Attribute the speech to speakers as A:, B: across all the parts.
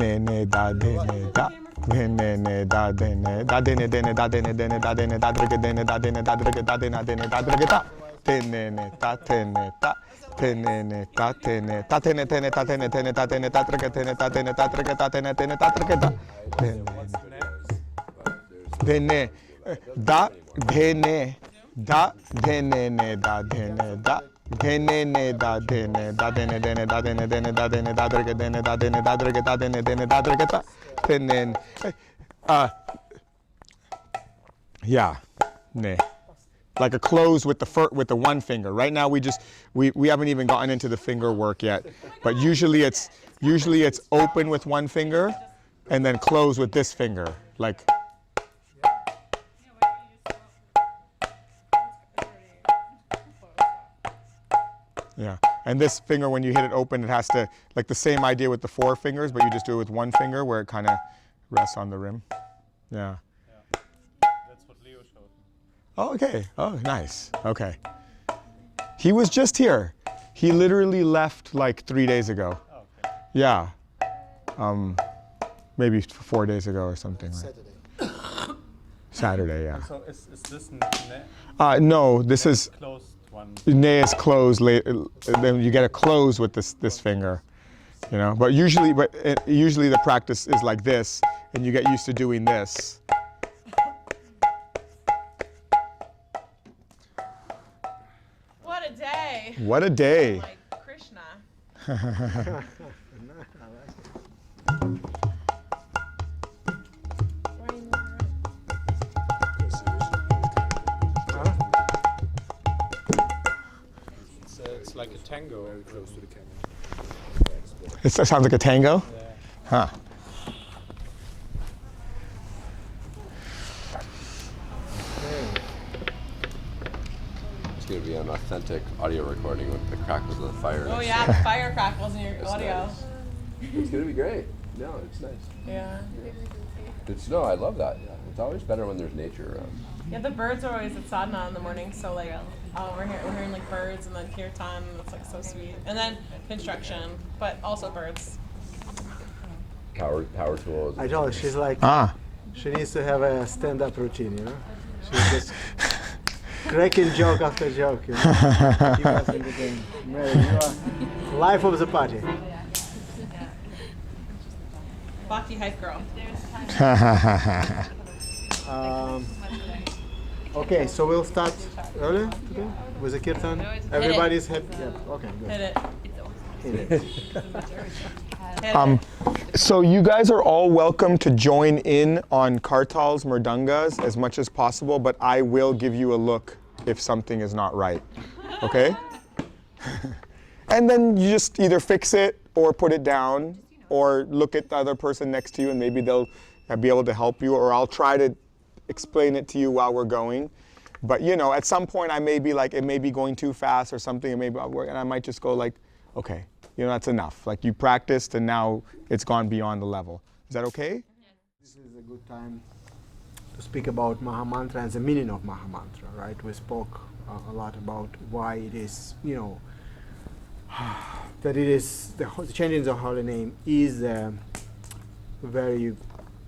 A: ne da dene da. Dene da dene da dene dene da dene dene da dene da drige dene da dene da drige da dene dene da drige da. Tene ta tene ta. Tene ta tene ta tene tene ta tene tene ta tene ta drige tene ta tene ta drige ta tene tene ta drige da. Dene da dene da dene ne da dene da. Dene ne da dene da dene dene da dene dene da dene da drige dene da dene da drige da dene dene da drige da. Tene yeah, ne. Like a close with the one finger. Right now we haven't even gotten into the finger work yet. But usually it's open with one finger and then close with this finger. Like yeah. And this finger, when you hit it open, it has to, like the same idea with the four fingers, but you just do it with one finger where it kind of rests on the rim. Yeah.
B: That's what Leo showed me.
A: Oh, okay. Oh, nice. Okay. He was just here. He literally left like 3 days ago.
B: Oh, okay.
A: Yeah. Maybe 4 days ago or something. Right? Saturday, yeah.
B: So is this ne?
A: No, this is
B: Closed one.
A: ne is closed. Then you get a close with this finger, you know. But usually the practice is like this, and you get used to doing this.
C: What a day!
A: What a day!
C: Like Krishna.
B: It's like a tango. Very close to the camera.
A: It sounds like a tango?
B: Yeah.
A: Huh.
D: It's going to be an authentic audio recording with the crackles of the fire.
C: Oh yeah, the fire crackles in your audio.
D: Nice. It's going to be great. No, it's nice.
C: Yeah.
D: No, I love that. Yeah. It's always better when there's nature around.
C: Yeah, the birds are always at sadhana in the morning, so like, we're hearing like birds and then kirtan. It's like so sweet, and then construction, but also birds.
D: Power tools.
E: I told her, she's like, she needs to have a stand-up routine, you know? She's just cracking joke after joke, you know? Keep us in the game. Mary, you are life of the party.
C: Bhakti hype girl.
E: Okay, so we'll start early today with the kirtan. Everybody's happy. Yeah. Okay, good.
C: Hit it.
E: Hit it.
C: Hit it.
A: So you guys are all welcome to join in on kartals, mridangas as much as possible, but I will give you a look if something is not right, okay? And then you just either fix it or put it down or look at the other person next to you and maybe they'll be able to help you, or I'll try to explain it to you while we're going. But you know, at some point I may be like, it may be going too fast or something, and I might just go like, okay, you know, that's enough. Like you practiced and now it's gone beyond the level. Is that okay?
E: This is a good time to speak about Mahamantra and the meaning of Mahamantra, right? We spoke a lot about why it is, you know, that it is, the changing the holy name is the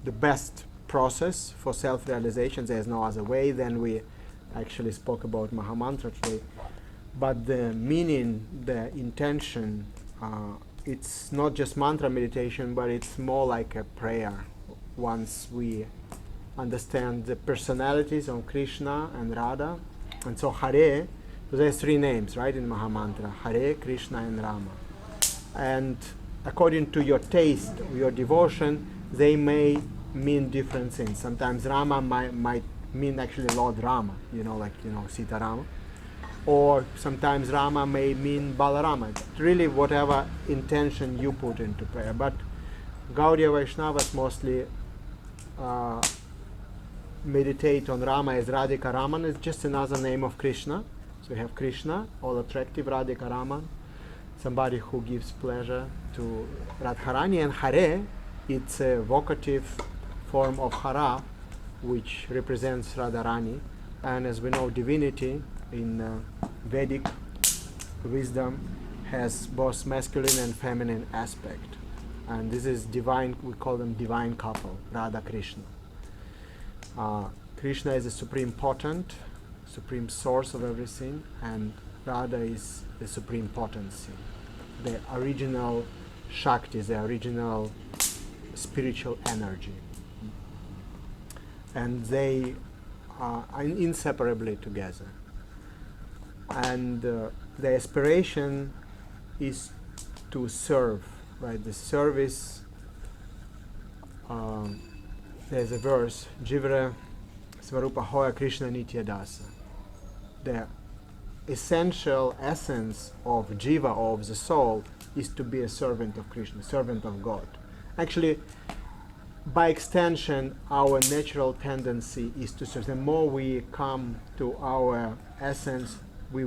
E: best process for self-realization. There's no other way. Then we actually spoke about Mahamantra today. But the meaning, the intention, it's not just mantra meditation, but it's more like a prayer. Once we understand the personalities of Krishna and Radha, and so Hare, so there's three names, right, in Mahamantra: Hare, Krishna, and Rama. And according to your taste, your devotion, they may mean different things. Sometimes Rama might mean actually Lord Rama, you know, like, you know, Sita Rama. Or sometimes Rama may mean Balarama. It's really whatever intention you put into prayer. But Gaudiya Vaishnavas mostly meditate on Rama as Radhika Raman. It's just another name of Krishna. So you have Krishna, all attractive, Radhika Raman, somebody who gives pleasure to Radharani. And Hare, it's a vocative form of Hara, which represents Radharani. And as we know, divinity in Vedic wisdom has both masculine and feminine aspect. And this is divine, we call them divine couple, Radha Krishna. Krishna is the supreme potent, supreme source of everything, and Radha is the supreme potency, the original Shakti, the original spiritual energy. And they are inseparably together. And the aspiration is to serve, right? The service, there's a verse, Jivra Svarupa Hoya Krishna Nitya Dasa. The essential essence of Jiva, of the soul, is to be a servant of Krishna, servant of God. Actually, by extension, our natural tendency is to serve. The more we come to our essence, we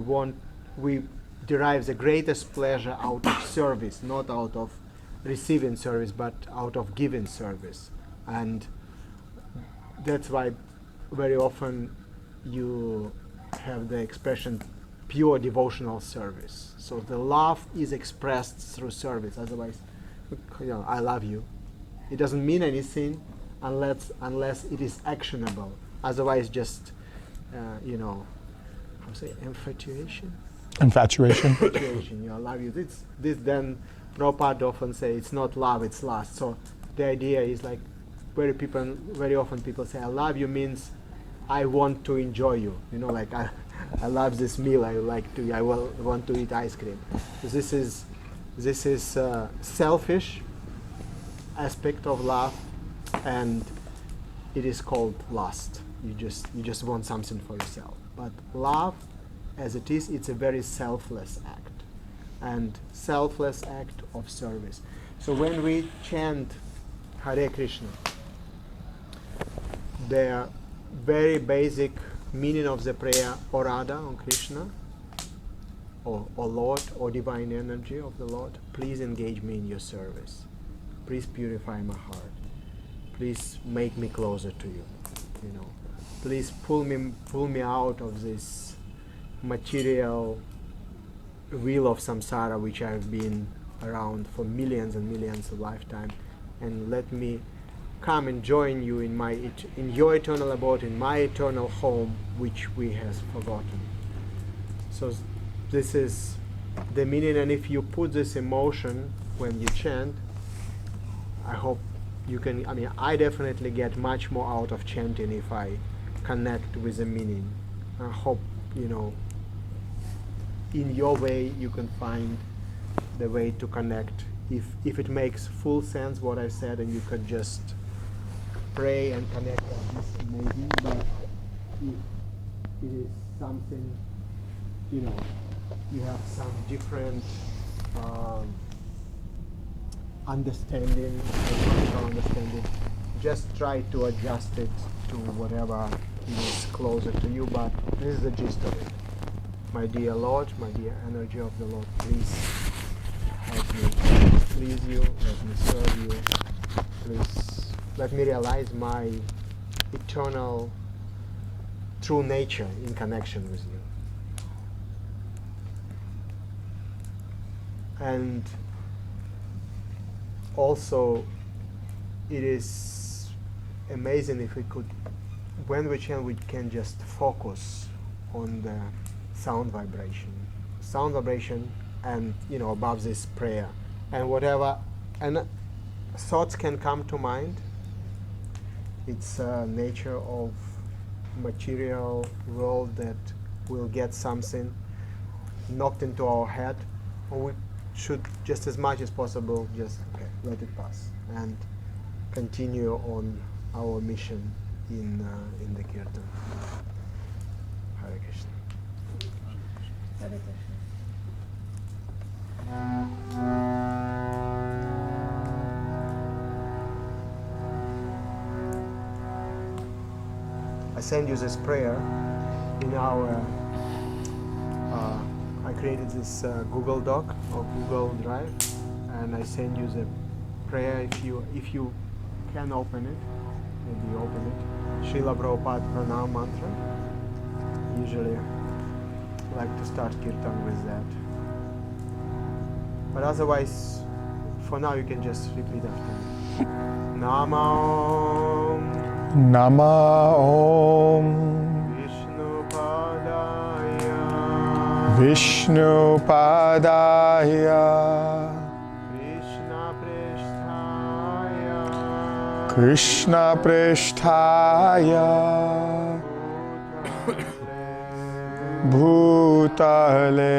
E: derive the greatest pleasure out of service, not out of receiving service, but out of giving service. And that's why very often you have the expression pure devotional service. So the love is expressed through service. Otherwise, I love you. It doesn't mean anything unless it is actionable. Otherwise, just how say infatuation.
A: Infatuation.
E: Infatuation. I love you. This then Prabhupada often say it's not love, it's lust. So the idea is like very often people say I love you means I want to enjoy you. Like I love this meal. I want to eat ice cream. So this is selfish aspect of love, and it is called lust. You just want something for yourself. But love, as it is, it's a very selfless act, and selfless act of service. So when we chant Hare Krishna, the very basic meaning of the prayer, O Radha, on Krishna, or Lord, or divine energy of the Lord, please engage me in your service. Please purify my heart. Please make me closer to you. Please pull me out of this material wheel of samsara which I've been around for millions and millions of lifetimes, and let me come and join you in your eternal abode, in my eternal home, which we have forgotten. So this is the meaning, and if you put this emotion when you chant, I hope you can, I definitely get much more out of chanting if I connect with the meaning. I hope, in your way you can find the way to connect. If it makes full sense what I said, and you could just pray and connect like this, amazing. But if it is something, you have some different understanding, just try to adjust it to whatever is closer to you, but this is the gist of it. My dear Lord, my dear energy of the Lord, please help me please you, let me serve you, please let me realize my eternal true nature in connection with you. And also, it is amazing if we could, when we chant, we can just focus on the sound vibration, and above this prayer, and whatever, and thoughts can come to mind. It's nature of material world that will get something knocked into our head, or we should just as much as possible just let it pass and continue on our mission in the Kirtan. Hare Krishna.
C: Hare Krishna.
E: I send you this prayer in our I created this Google Doc or Google Drive, and I send you the prayer. If you can open it, maybe open it. Srila Prabhupada Pranam Mantra. Usually I like to start Kirtan with that. But otherwise, For now, you can just repeat after me. Nama Om
A: Nama Om
E: Vishnu Padaya
A: Vishnu Padaya
E: Krishna Prishthaya
A: Krishna Pristhaya Bhutale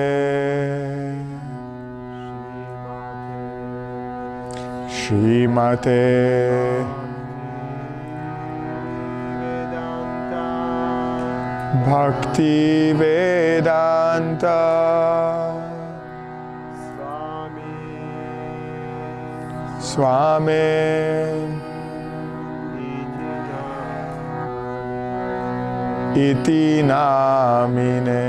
A: Shrimate Bhakti Vedanta Swami Iti Namine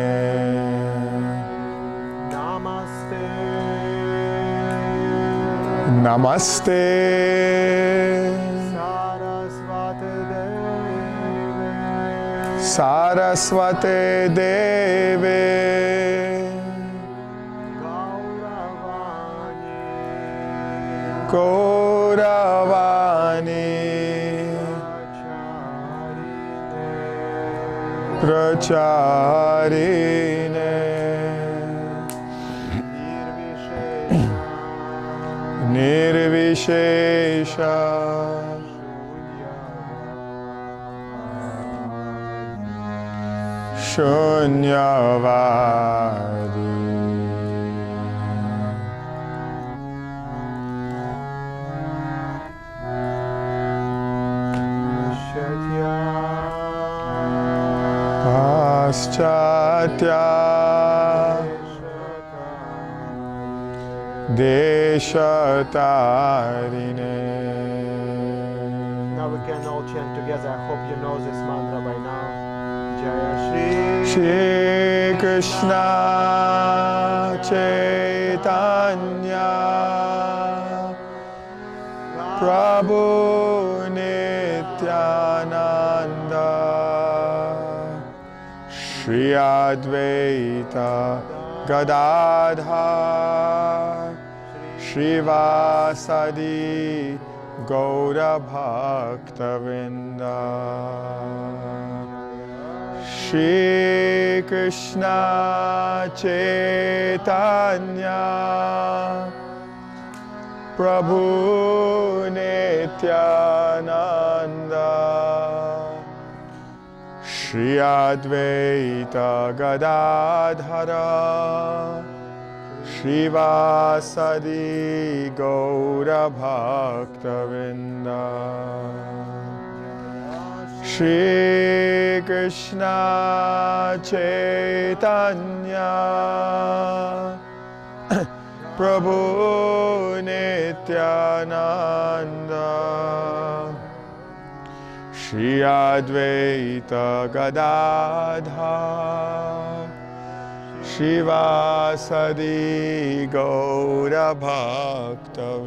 A: Namaste Saraswate Deve Gauravani Pracharine Nirvishesha Shunyavadi Paschatya Deshatarine.
E: Now we can all chant together. I hope you know this mantra by now. Jaya Shri
A: Shri Krishna Chaitanya Prabhu Nityananda Shri Advaita Gadadhar Shrivasadi Gaura Bhaktavinda Shri Krishna Chaitanya Prabhu Nityananda Shri Advaita Gadadhara Shrivasadi Gaura Bhaktavinda Shri Krishna Chaitanya Prabhu Nityananda Shri Advaita Gadadhar Shrivasadi Gaura Bhaktavinda.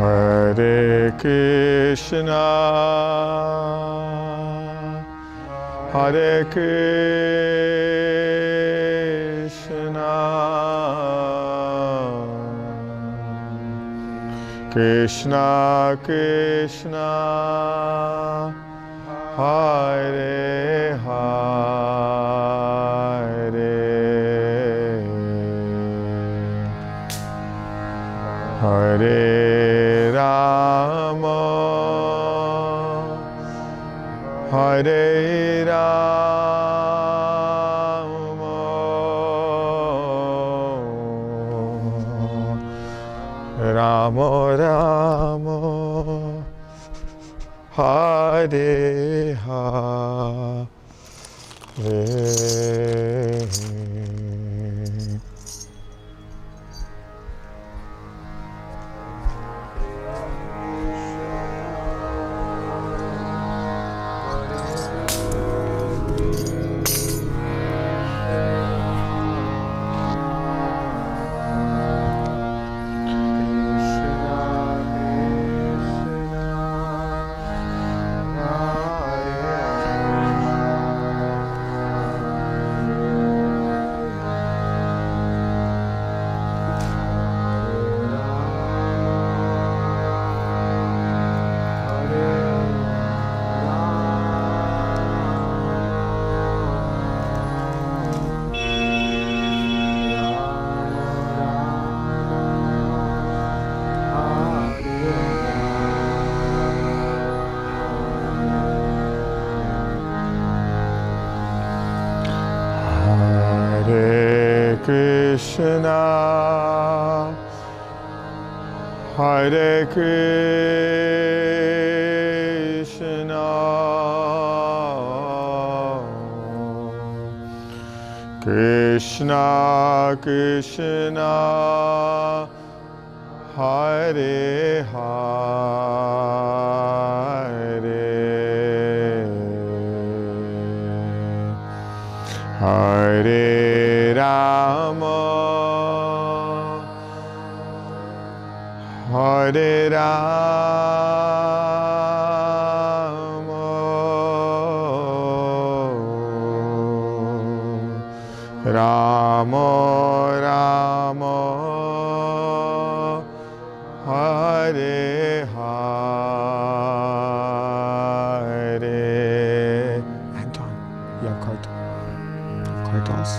A: Hare Krishna Hare Krishna, Krishna Krishna, Hare Hare, Hare Rama, Hare Rama, Rama Rama, Hare Hare. Hare Krishna, Hare Krishna, Krishna Krishna, Hare Hare, Hare Rama, Hare Rama, Rama Rama, Hare Hare. Anton, you have kartals?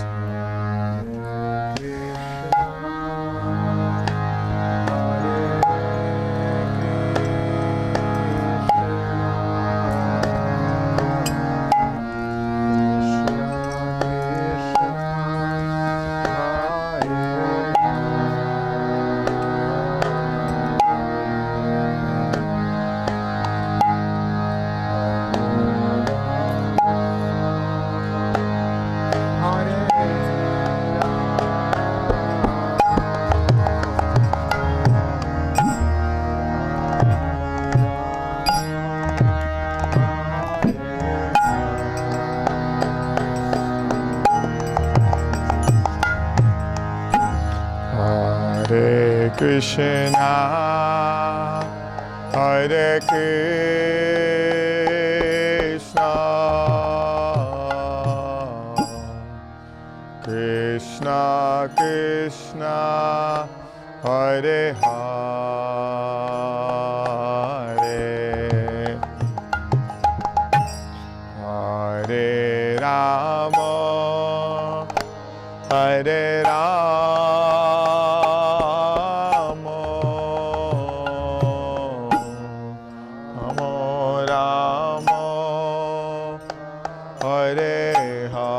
A: Hare Krishna, Hare Krishna, Krishna Krishna, Hare Hare, Hare Rama, Hare Rama, Rama Rama, Hare Hare.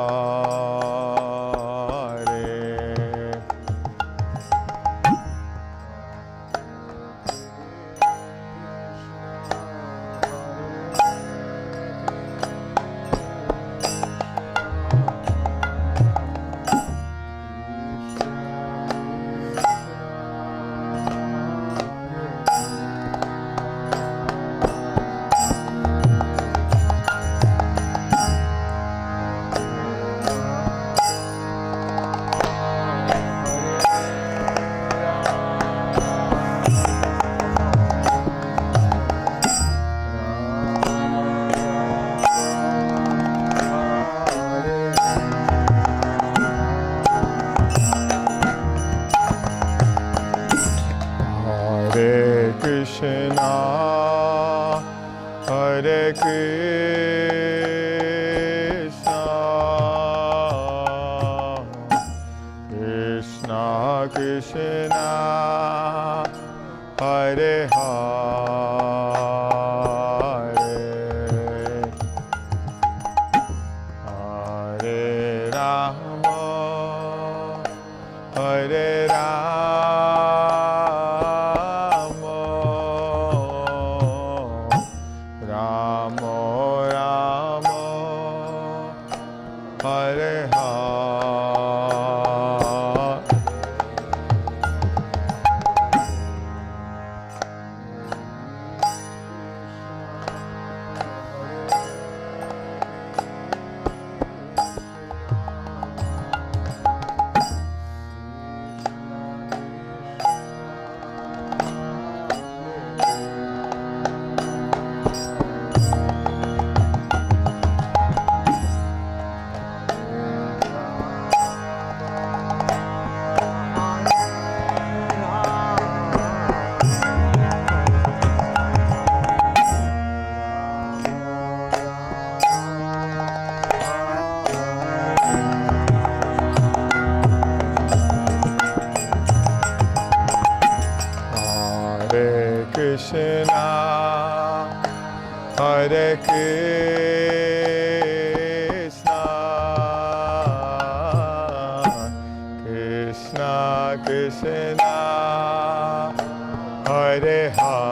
A: Hare Rama, Rama Rama, Hare Hare. Hare Krishna, Hare Krishna, Krishna Krishna, Hare Hare,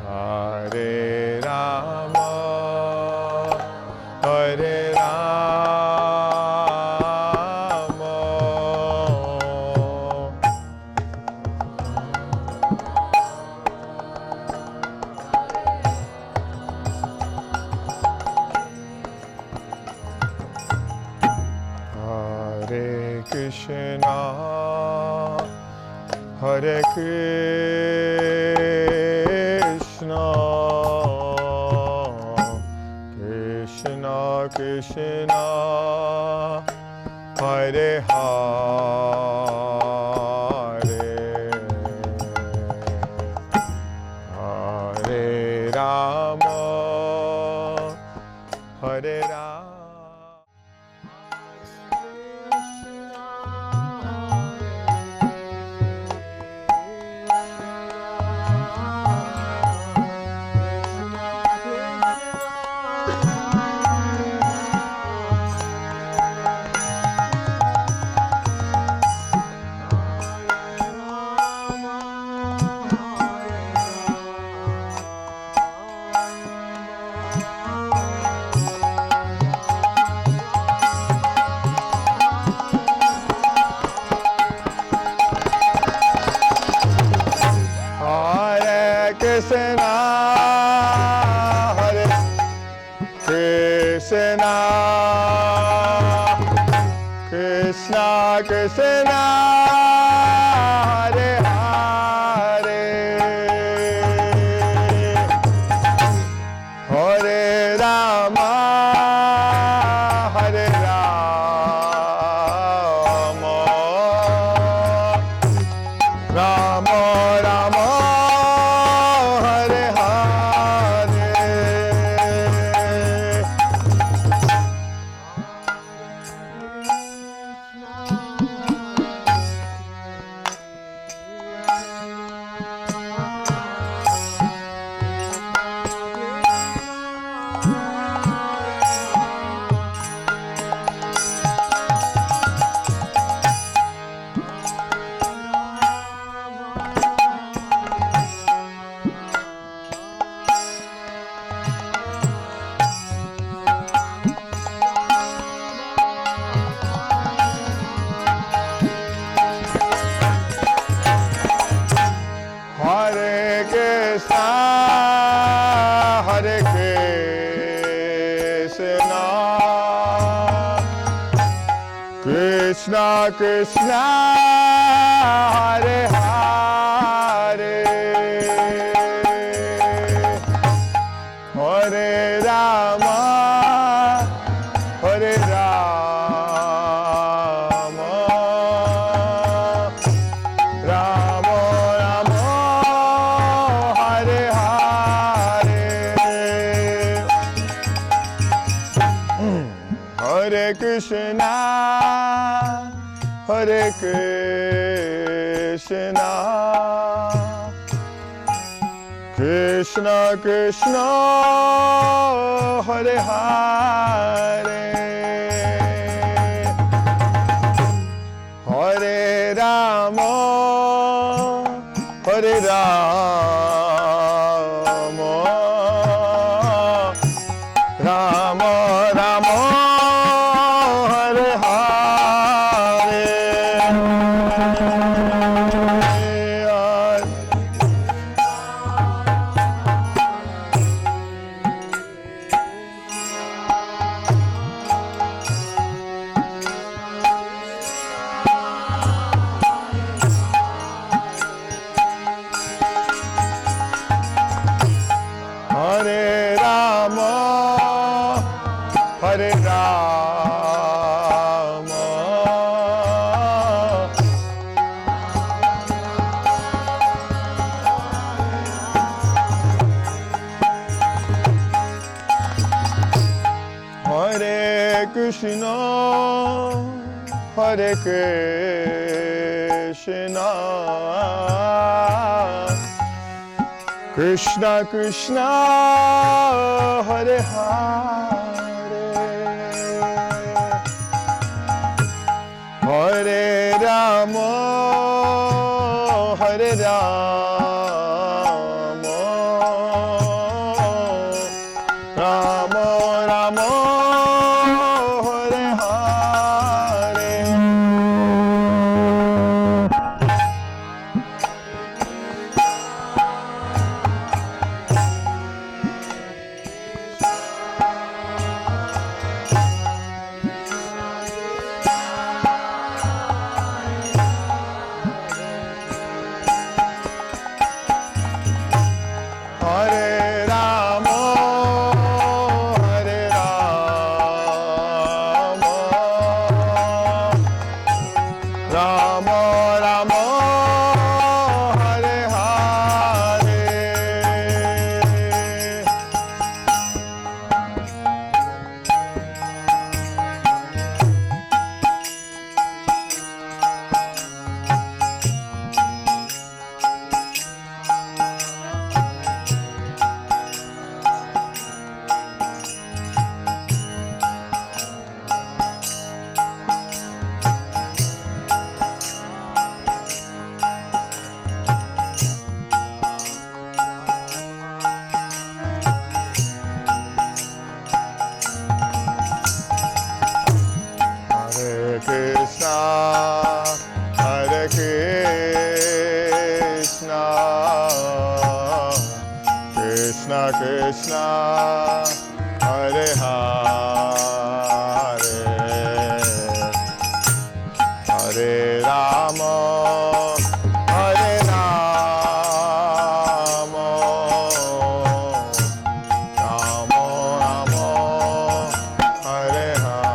A: Hare Rama, Hare Rama, Hare Krishna, Hare Krishna, Krishna Krishna, Hare Hare, Hare Rama, Hare Rama. Hare Krishna, Hare Krishna, Krishna Krishna, Hare Hare, Hare Rama, Hare Rama, Rama Rama, Hare Hare, Hare Krishna, Hare Krishna, Krishna Krishna, Hare Hare, Hare Rama, Hare Rama, Rama Rama, Hare Hare, Hare Krishna, Hare Krishna, Krishna Krishna Hare Hare Hare Rama Hare Rama Rama Rama Hare Hare Hare Rama Hare Rama Hare Krishna Hare Krishna Krishna Krishna Hare Hare Hare Rama Hare Rama Rama Rama Hare Hare Hare Rama Hare Rama Rama Rama Hare Hare Hare Krishna Hare Krishna Krishna Krishna Hare Hare Hare Rama Hare Rama Rama Rama Hare Hare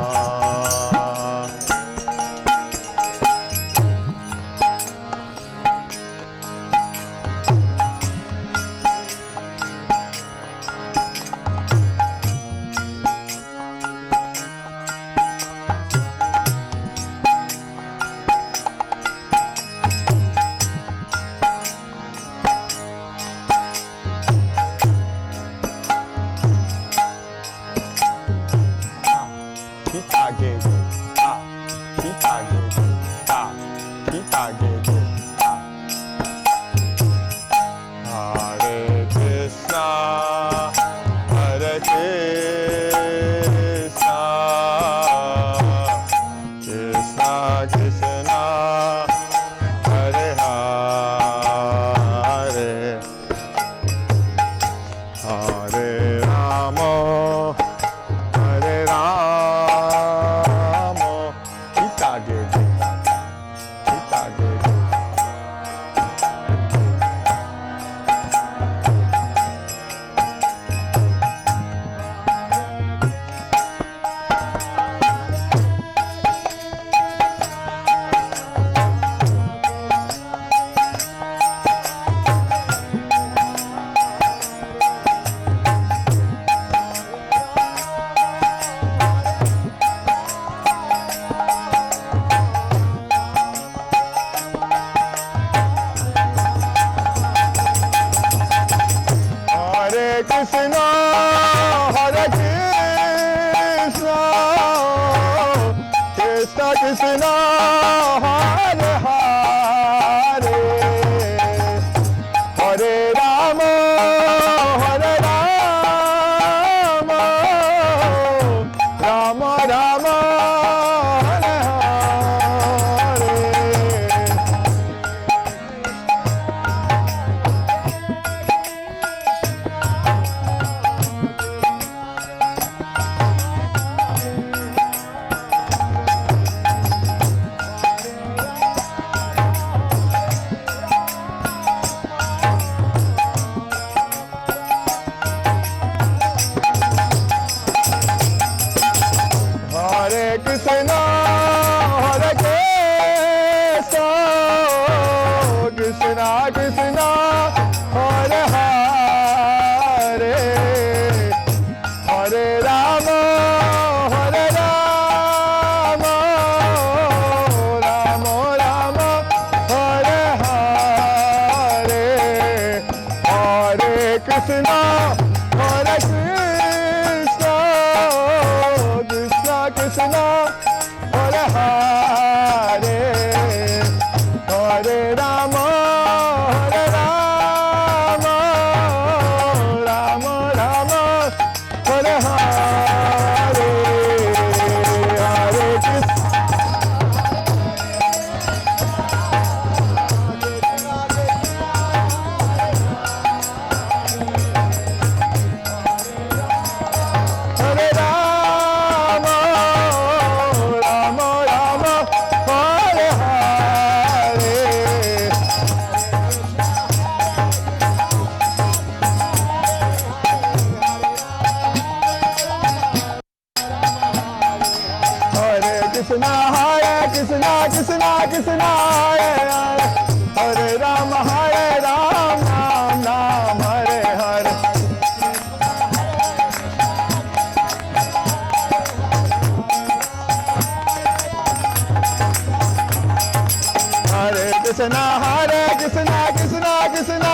A: Hare Krishna Hare Krishna Krishna Krishna Hare Hare Hare Rama Hare Rama Gita Gita Gita Gita Krishna, Hare Krishna, Krishna Krishna, Hare Hare, Hare Rama, Hare Rama, Rama Rama, Hare Hare Krishna, Hare Krishna, Krishna Krishna, Hare Hare, Hare Rama, Hare Rama, Rama Rama, Hare Hare, Hare Krishna, Hare Krishna, Krishna Krishna, Hare Hare, Hare Rama, Hare Rama, Rama Rama, Hare Hare, Hare Krishna. Hare Rama, Rama Rama, Hare Hare. Hare Krishna, Krishna Krishna, Hare Hare, Hare Rama, Ram Ram, Hare Hare. Hare Krishna, Krishna Krishna,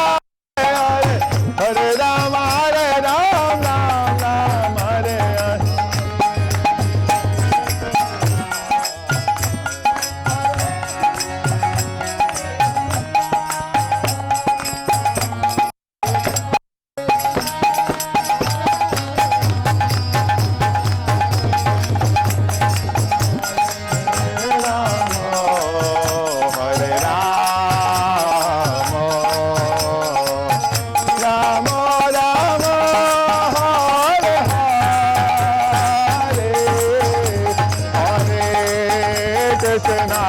A: Hare Hare, Hare Rama, Ram Ram, Hare Hare. Hare Rama, Rama Rama, Hare Hare, Hare Krishna,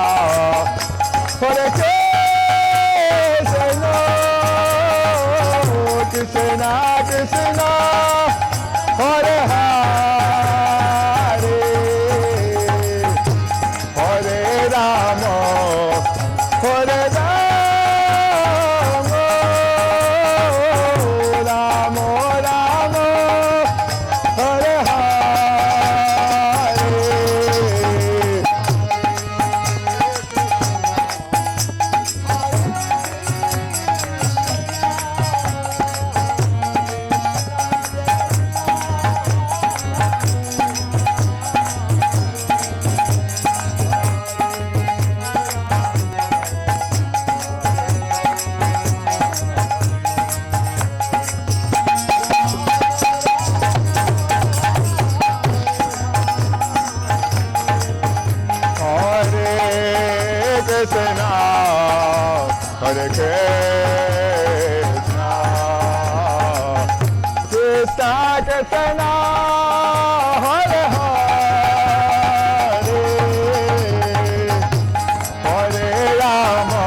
A: Hare Krishna, Krishna Krishna, Hare Hare, Hare Rama, Hare Rama, Rama Rama, Hare Hare. Krishna, Hare Krishna, Krishna Krishna, Hare Hare, Hare Rama,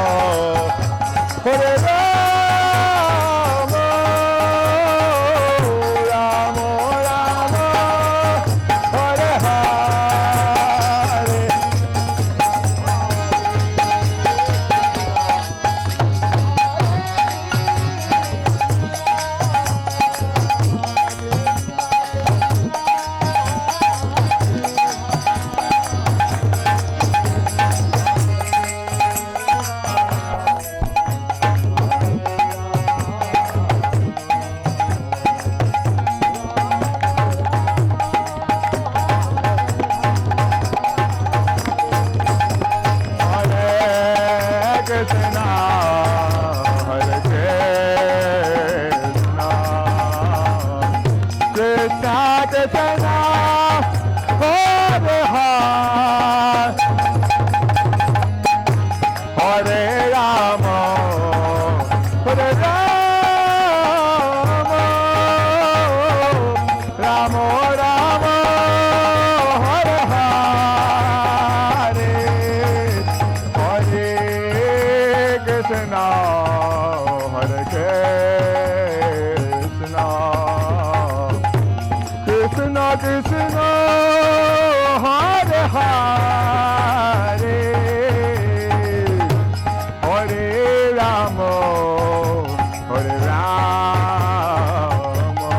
A: Hare Rama, Rama Rama, Hare Hare. Krishna, Hare Hare Rama, Hare Rama, Rama Rama, Hare Hare, Hare Krishna, Hare Krishna, Krishna Krishna, Hare Hare, Hare Rama, Hare Rama,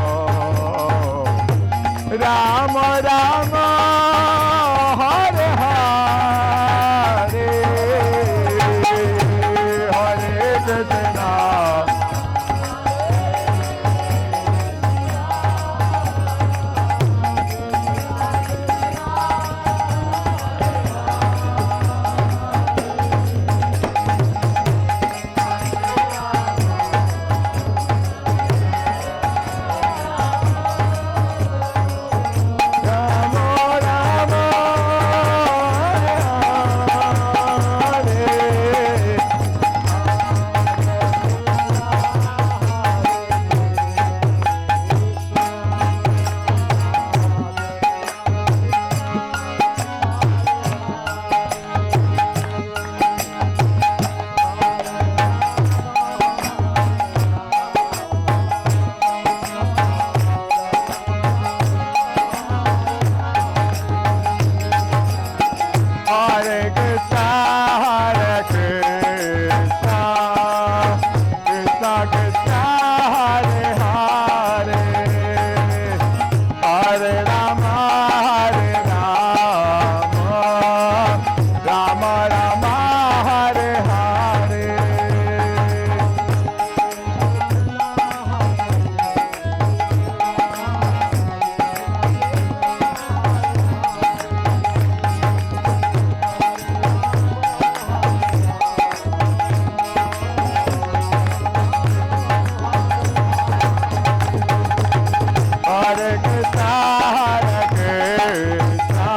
A: Rama Rama, Hare Hare, Hare Krishna. Hare Krishna, Hare Krishna, Krishna Krishna, Hare Hare, Hare Rama, Hare Rama, Rama Rama, Hare Hare. Hare Krishna, Hare Krishna,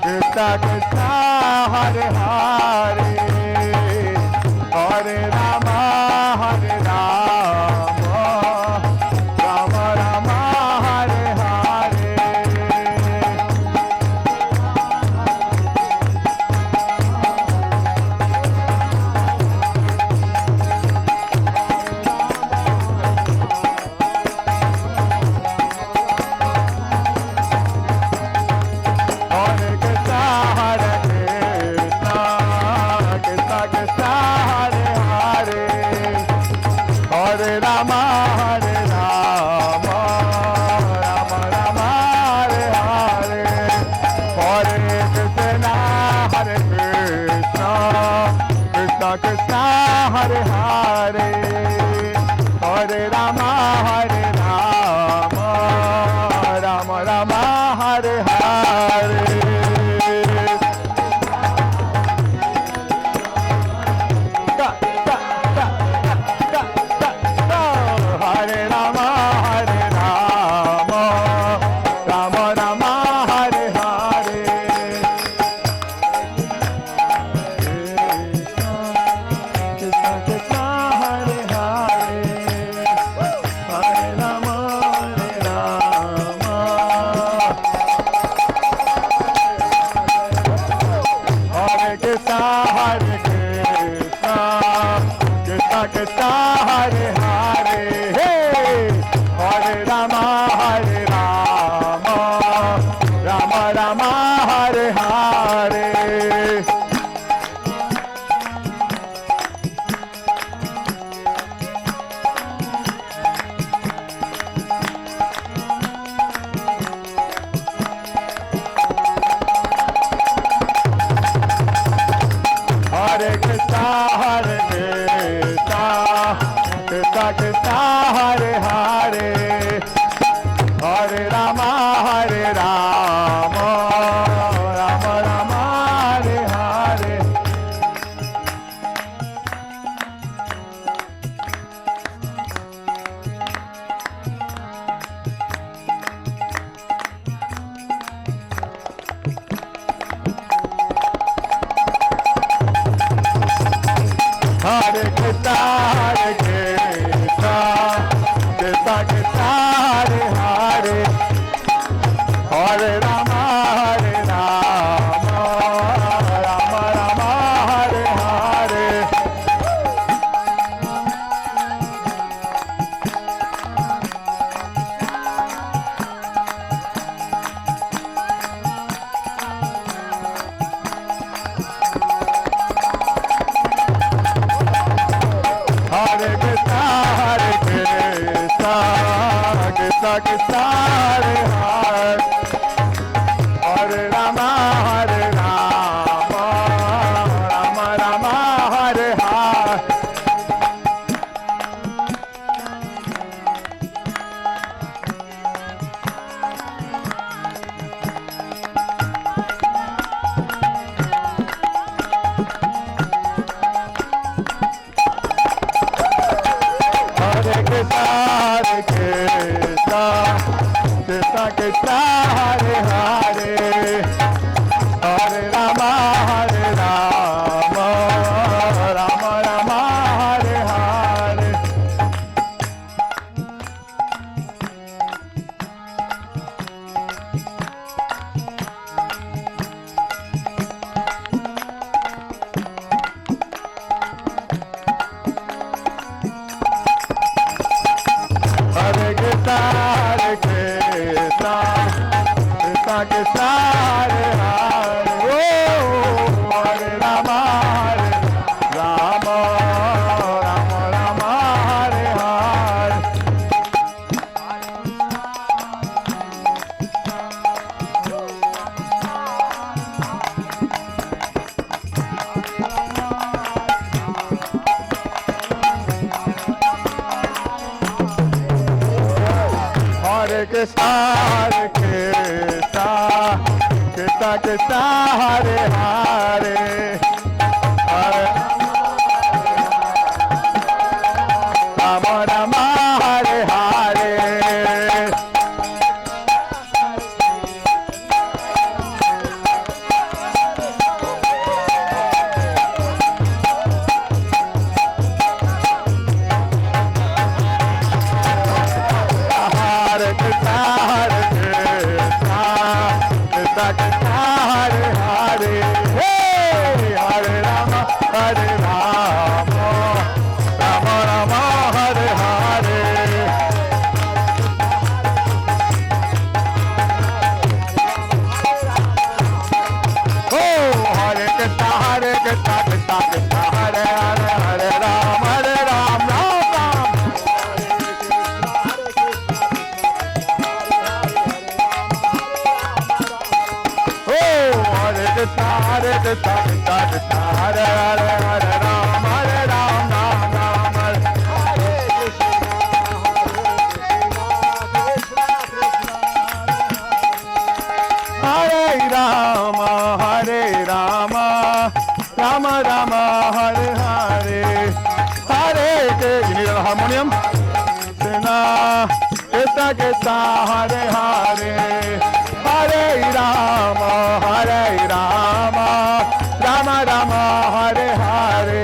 A: Krishna Krishna, Hare Hare, Hare Rama, Hare Rama, Rama Rama, Hare Hare. Hare Krishna, Hare Krishna, Krishna Krishna, Hare Hare, Hare Rama, Hare Rama, Rama Rama, Hare Hare, Hare Krishna, Hare Krishna, Krishna Krishna, Hare Hare, Hare Rama, Hare Rama, Rama Rama, Hare Hare. Da, da, da, da, da, da, da. Hare Rama, Hare Rama, Rama Rama, Hare Hare. Krishna Krishna, Hare Hare, Hare Rama, Hare Rama. Hare Krishna, Hare Krishna, Krishna Krishna, Hare Hare, hey, Hare Rama, Hare Rama, Rama Rama, Hare Hare. Hare Krishna, Hare Krishna, Krishna Krishna, Hare Hare, Hare Krishna Hare Hare Hare Rama Rama Rama Hare Hare Hare Krishna Krishna Krishna Hare Hare Hare Rama Rama Rama Hare Hare Hare Krishna Krishna Krishna Hare Hare Oh Hare Rama Rama Rama Hare Hare Hare Krishna Krishna Krishna Hare Hare Hare Rama Rama Hare Hare Hare Krishna Krishna Krishna Hare Hare Hey Hare Rama Rama Rama Hare Hare Oh Hare Krishna Krishna Krishna Hare Hare Hare Ram Ram Ram Oh, Hare Krishna Krishna Krishna Hare Hare Hare Ram Ram Ram Hare Hare Rama Rama Rama Hare Hare Hare Krishna. You need a harmonium? Krishna Krishna Krishna Hare Hare Hare Rama Rama Rama Hare Hare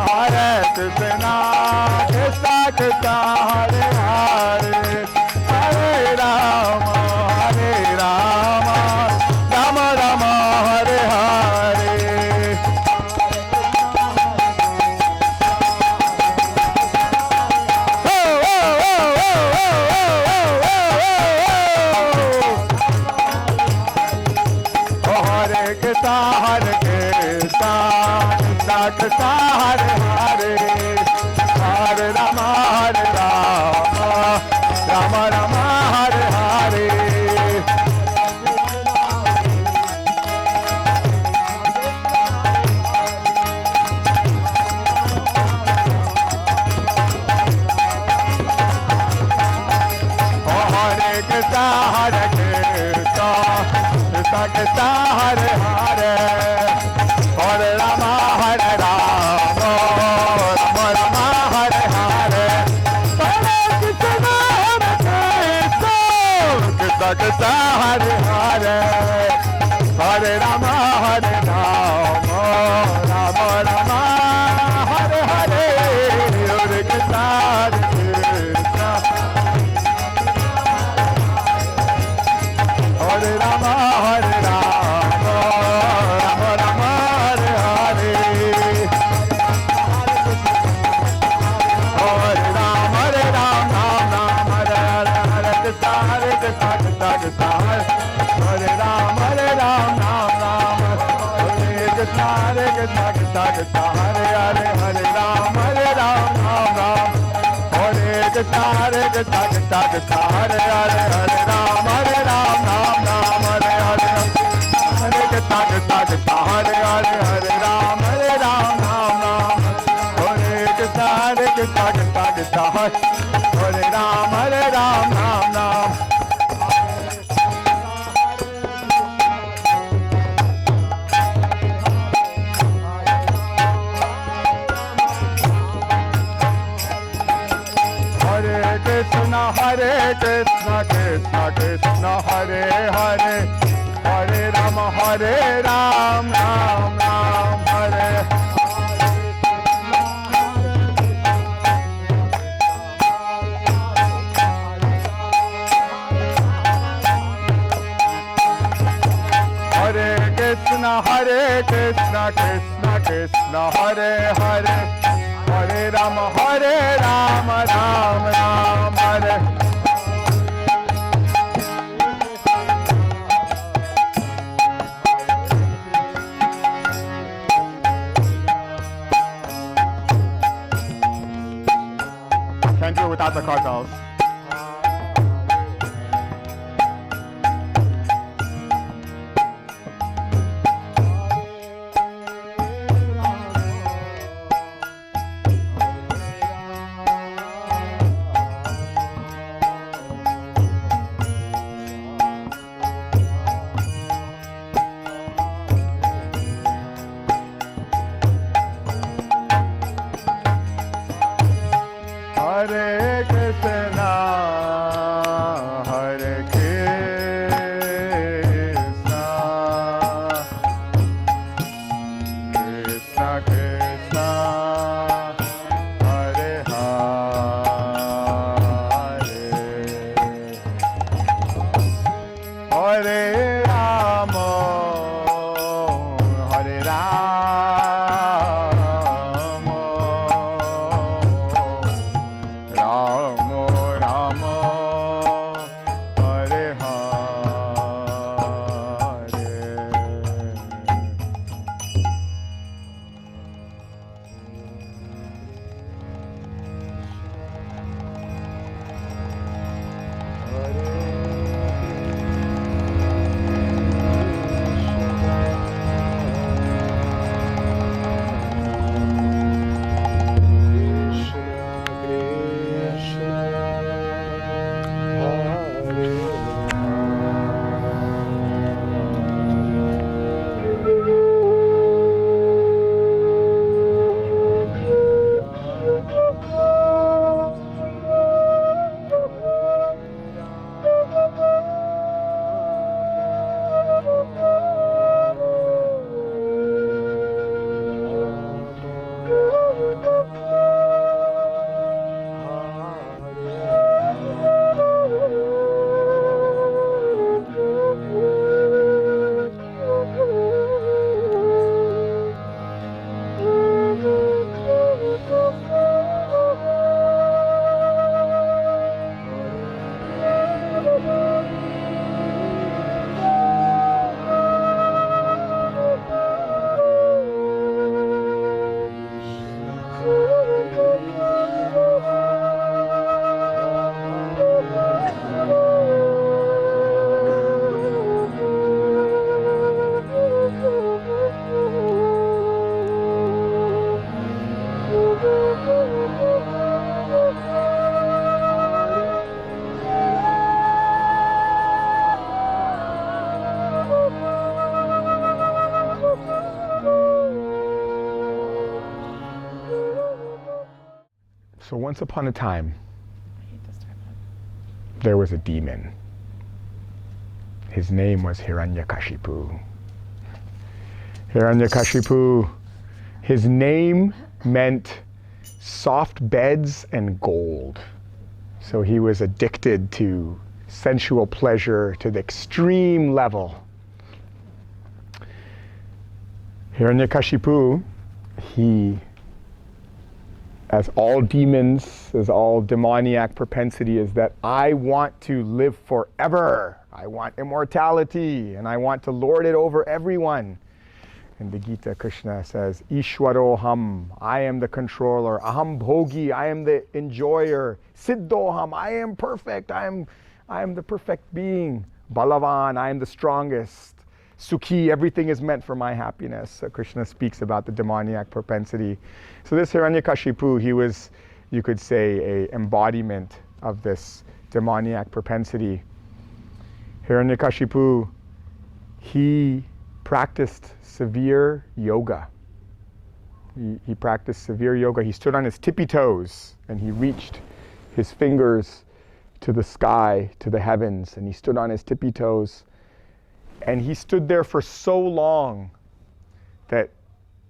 A: Hare Krishna Krishna Krishna Hare Hare Hare Rama Rama Rama Hare Hare Oh, oh, oh, oh, oh, oh, oh, oh. Hare Krishna Krishna Krishna Hare Hare Hare Rama Rama Rama Hare Hare Hare Krishna Krishna Krishna Hare Hare Hare Rama Rama Rama Hare Hare Hare Krishna Krishna Krishna Hare Hare Hare Rama Rama Rama Hare Hare Hare Krishna Krishna Hare Rama Rama Rama Hare Hare Hare Rama Ram Ram Hare Krishna Krishna Krishna Hare Hare Hare Ram Ram Ram Hare Hare Hare Krishna Krishna Krishna Hare Hare Hare Ram Ram Ram Hare Krishna Krishna Krishna Hare Ram Ram Ram Krishna Hare Krishna Krishna Krishna Hare Hare Hare Rama Ram Ram Hare Hare Krishna Krishna Krishna Hare Hare Hare Rama Ram Ram Hare Can't do it without the cartels. Hare Krishna, Hare Krishna, Krishna Krishna, Hare Hare, Hare Rama, Hare Rama, Rama Rama, Hare Hare. So once upon a time, there was a demon. His name was Hiranyakashipu. Hiranyakashipu, his name meant soft beds and gold. So he was addicted to sensual pleasure to the extreme level. Hiranyakashipu, he, as all demons, as all demoniac propensity is that I want to live forever. I want immortality and I want to lord it over everyone. In the Gita, Krishna says, Ishwaroham, I am the controller. Aham bhogi, I am the enjoyer. Siddhoham, I am perfect. I am the perfect being. Balavan, I am the strongest. Sukhi, everything is meant for my happiness. So Krishna speaks about the demoniac propensity. So this Hiranyakashipu, he was, you could say, an embodiment of this demoniac propensity. Hiranyakashipu, he practiced severe yoga. He practiced severe yoga. He stood on his tippy toes and he reached his fingers to the sky, to the heavens, and he stood on his tippy toes. And he stood there for so long that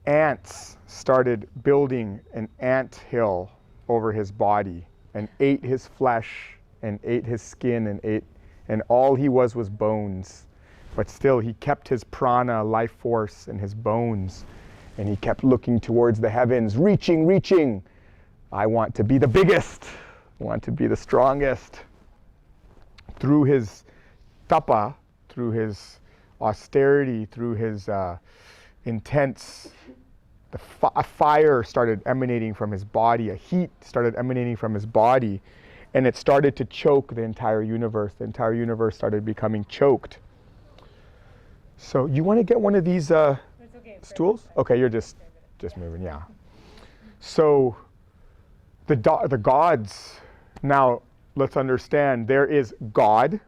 A: ants started building an ant hill over his body and ate his flesh and ate his skin and all he was bones. But still he kept his prana, life force, in his bones, and he kept looking towards the heavens, reaching. I want to be the biggest. I want to be the strongest. Through his tapa, through his austerity, through his intense, a fire started emanating from his body, a heat started emanating from his body, and it started to choke the entire universe. The entire universe started becoming choked. So you want to get one of these stools? Okay, you're just moving, yeah. So the gods, now let's understand, there is God,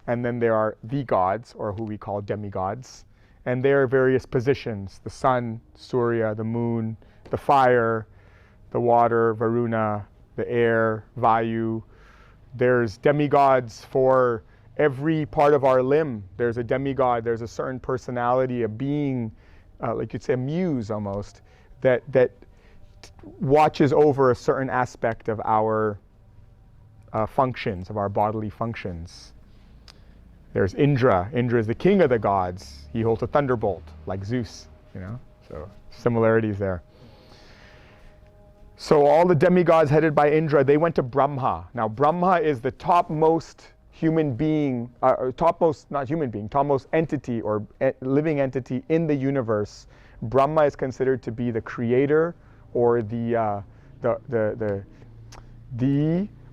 A: and then there are the gods, or who we call demigods, and there are various positions: the sun, Surya, the moon, the fire, the water, Varuna, the air, Vayu. There's demigods for every part of our limb. There's a demigod, there's a certain personality, a being, like you'd say a muse almost, that watches over a certain aspect of our functions, of our bodily functions. There's Indra. Indra is the king of the gods. He holds a thunderbolt, like Zeus, so similarities there. So all the demigods headed by Indra, they went to Brahma. Now Brahma is the topmost human being, topmost entity or living entity in the universe. Brahma is considered to be the creator or the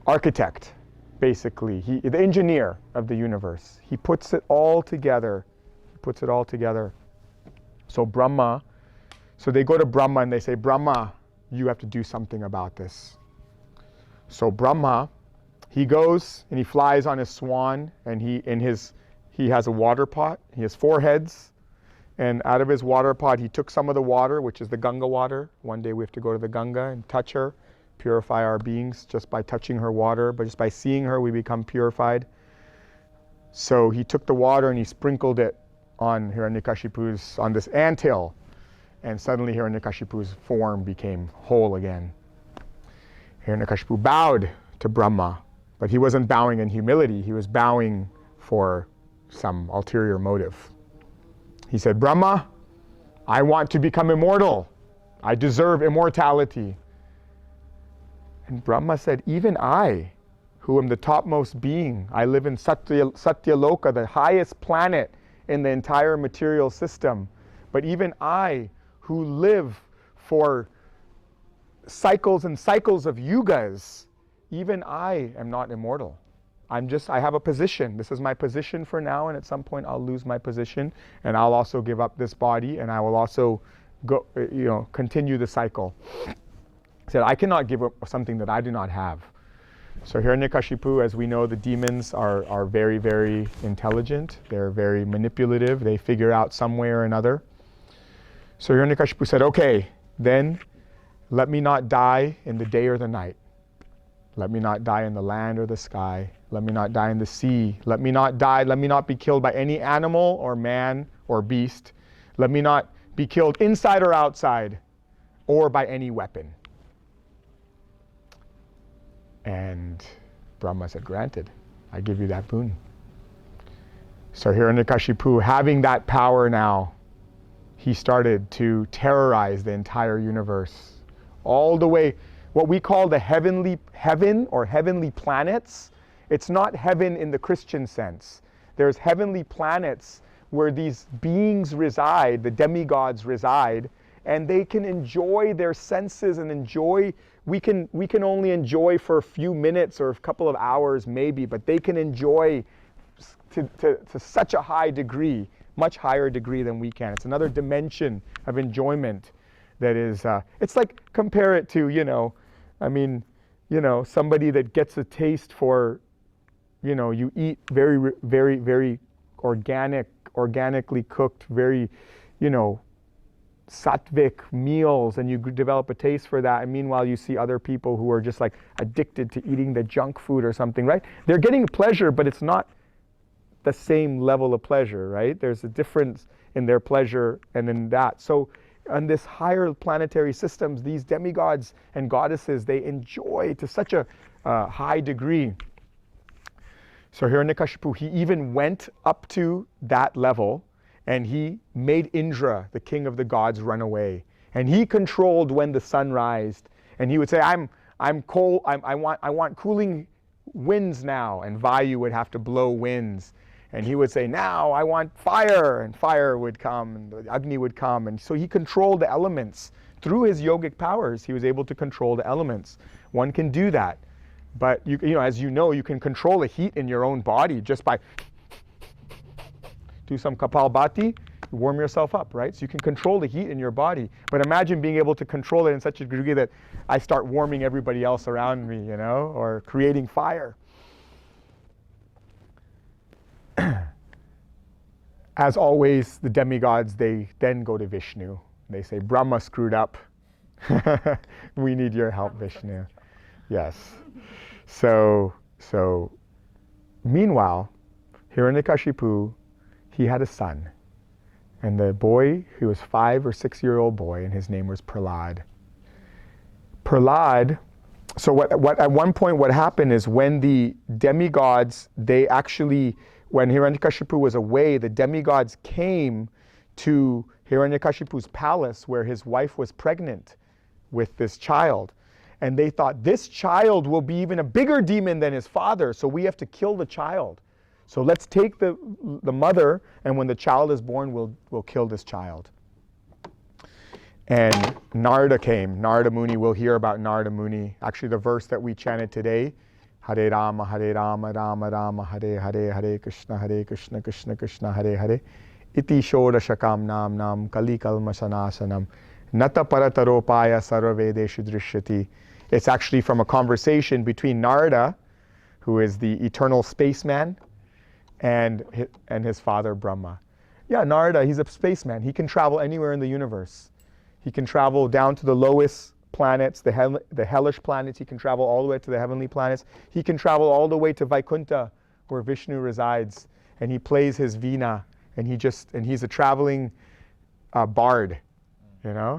A: architect, basically. The engineer of the universe. He puts it all together. So Brahma, so they go to Brahma and they say, Brahma, you have to do something about this. So Brahma, he goes and he flies on his swan, and he has a water pot. He has 4 heads, and out of his water pot he took some of the water, which is the Ganga water. One day we have to go to the Ganga and touch her, purify our beings just by touching her water, but just by seeing her we become purified. So he took the water and he sprinkled it on Hiranyakashipu's, on this anthill, and suddenly Hiranyakashipu's form became whole again. Hiranyakashipu bowed to Brahma, but he wasn't bowing in humility, he was bowing for some ulterior motive. He said, Brahma, I want to become immortal. I deserve immortality. And Brahma said, even I, who am the topmost being, I live in Satyaloka, the highest planet in the entire material system, but even I, who live for cycles and cycles of yugas, even I am not immortal. I have a position. This is my position for now, and at some point I'll lose my position, and I'll also give up this body, and I will also go, continue the cycle. He said, I cannot give up something that I do not have. So Hiranyakashipu, as we know, the demons are very, very intelligent. They're very manipulative. They figure out some way or another. So Hiranyakashipu said, okay, then let me not die in the day or the night. Let me not die in the land or the sky. Let me not die in the sea. Let me not die. Let me not be killed by any animal or man or beast. Let me not be killed inside or outside or by any weapon. And Brahma said, granted, I give you that boon. So Hiranyakashipu, having that power now, he started to terrorize the entire universe. All the way, what we call the heaven or heavenly planets, it's not heaven in the Christian sense. There's heavenly planets where these beings reside, the demigods reside, and they can enjoy their senses and enjoy. We can only enjoy for a few minutes or a couple of hours maybe, but they can enjoy to such a high degree, much higher degree than we can. It's another dimension of enjoyment that is, it's like, compare it to, somebody that gets a taste for, you eat very, very, very organically cooked, very, sattvic meals, and you develop a taste for that, and meanwhile you see other people who are just like addicted to eating the junk food or something, right? They're getting pleasure, but it's not the same level of pleasure, right? There's a difference in their pleasure and in that. So on this higher planetary systems, these demigods and goddesses, they enjoy to such a high degree. So Hiranyakashipu, he even went up to that level, and he made Indra, the king of the gods, run away. And he controlled when the sun rised. And he would say, I'm cold, I want cooling winds now. And Vayu would have to blow winds. And he would say, now I want fire. And fire would come, and the Agni would come. And so he controlled the elements. Through his yogic powers, he was able to control the elements. One can do that. But as you know, you can control the heat in your own body just by do some Kapalbhati, warm yourself up, right? So you can control the heat in your body. But imagine being able to control it in such a degree that I start warming everybody else around me, or creating fire. As always, the demigods, they then go to Vishnu. They say, Brahma screwed up. We need your help, Vishnu. Yes. So meanwhile, Hiranyakashipu, he had a son. And the boy, he was 5 or 6 year old boy, and his name was Prahlad. Prahlad, so what at one point what happened is when the demigods, when Hiranyakashipu was away, the demigods came to Hiranyakashipu's palace where his wife was pregnant with this child. And they thought, this child will be even a bigger demon than his father, so we have to kill the child. So let's take the mother, and when the child is born, we'll kill this child. And Narada came. Narada Muni, we'll hear about Narada Muni. Actually, the verse that we chanted today, Hare Rama, Rama Rama, Hare Hare, Hare Krishna, Krishna Krishna, Hare Hare. Iti Shodashakam Nam Kali Kalmasanasanam. Nata Parataropaya Sarvavedeshu Drishyati. It's actually from a conversation between Narada, who is the eternal spaceman, and his father Brahma. Yeah, Narada, he's a spaceman. He can travel anywhere in the universe. He can travel down to the lowest planets, the hellish planets. He can travel all the way to the heavenly planets. He can travel all the way to Vaikuntha, where Vishnu resides, and he plays his veena, and he's a traveling bard.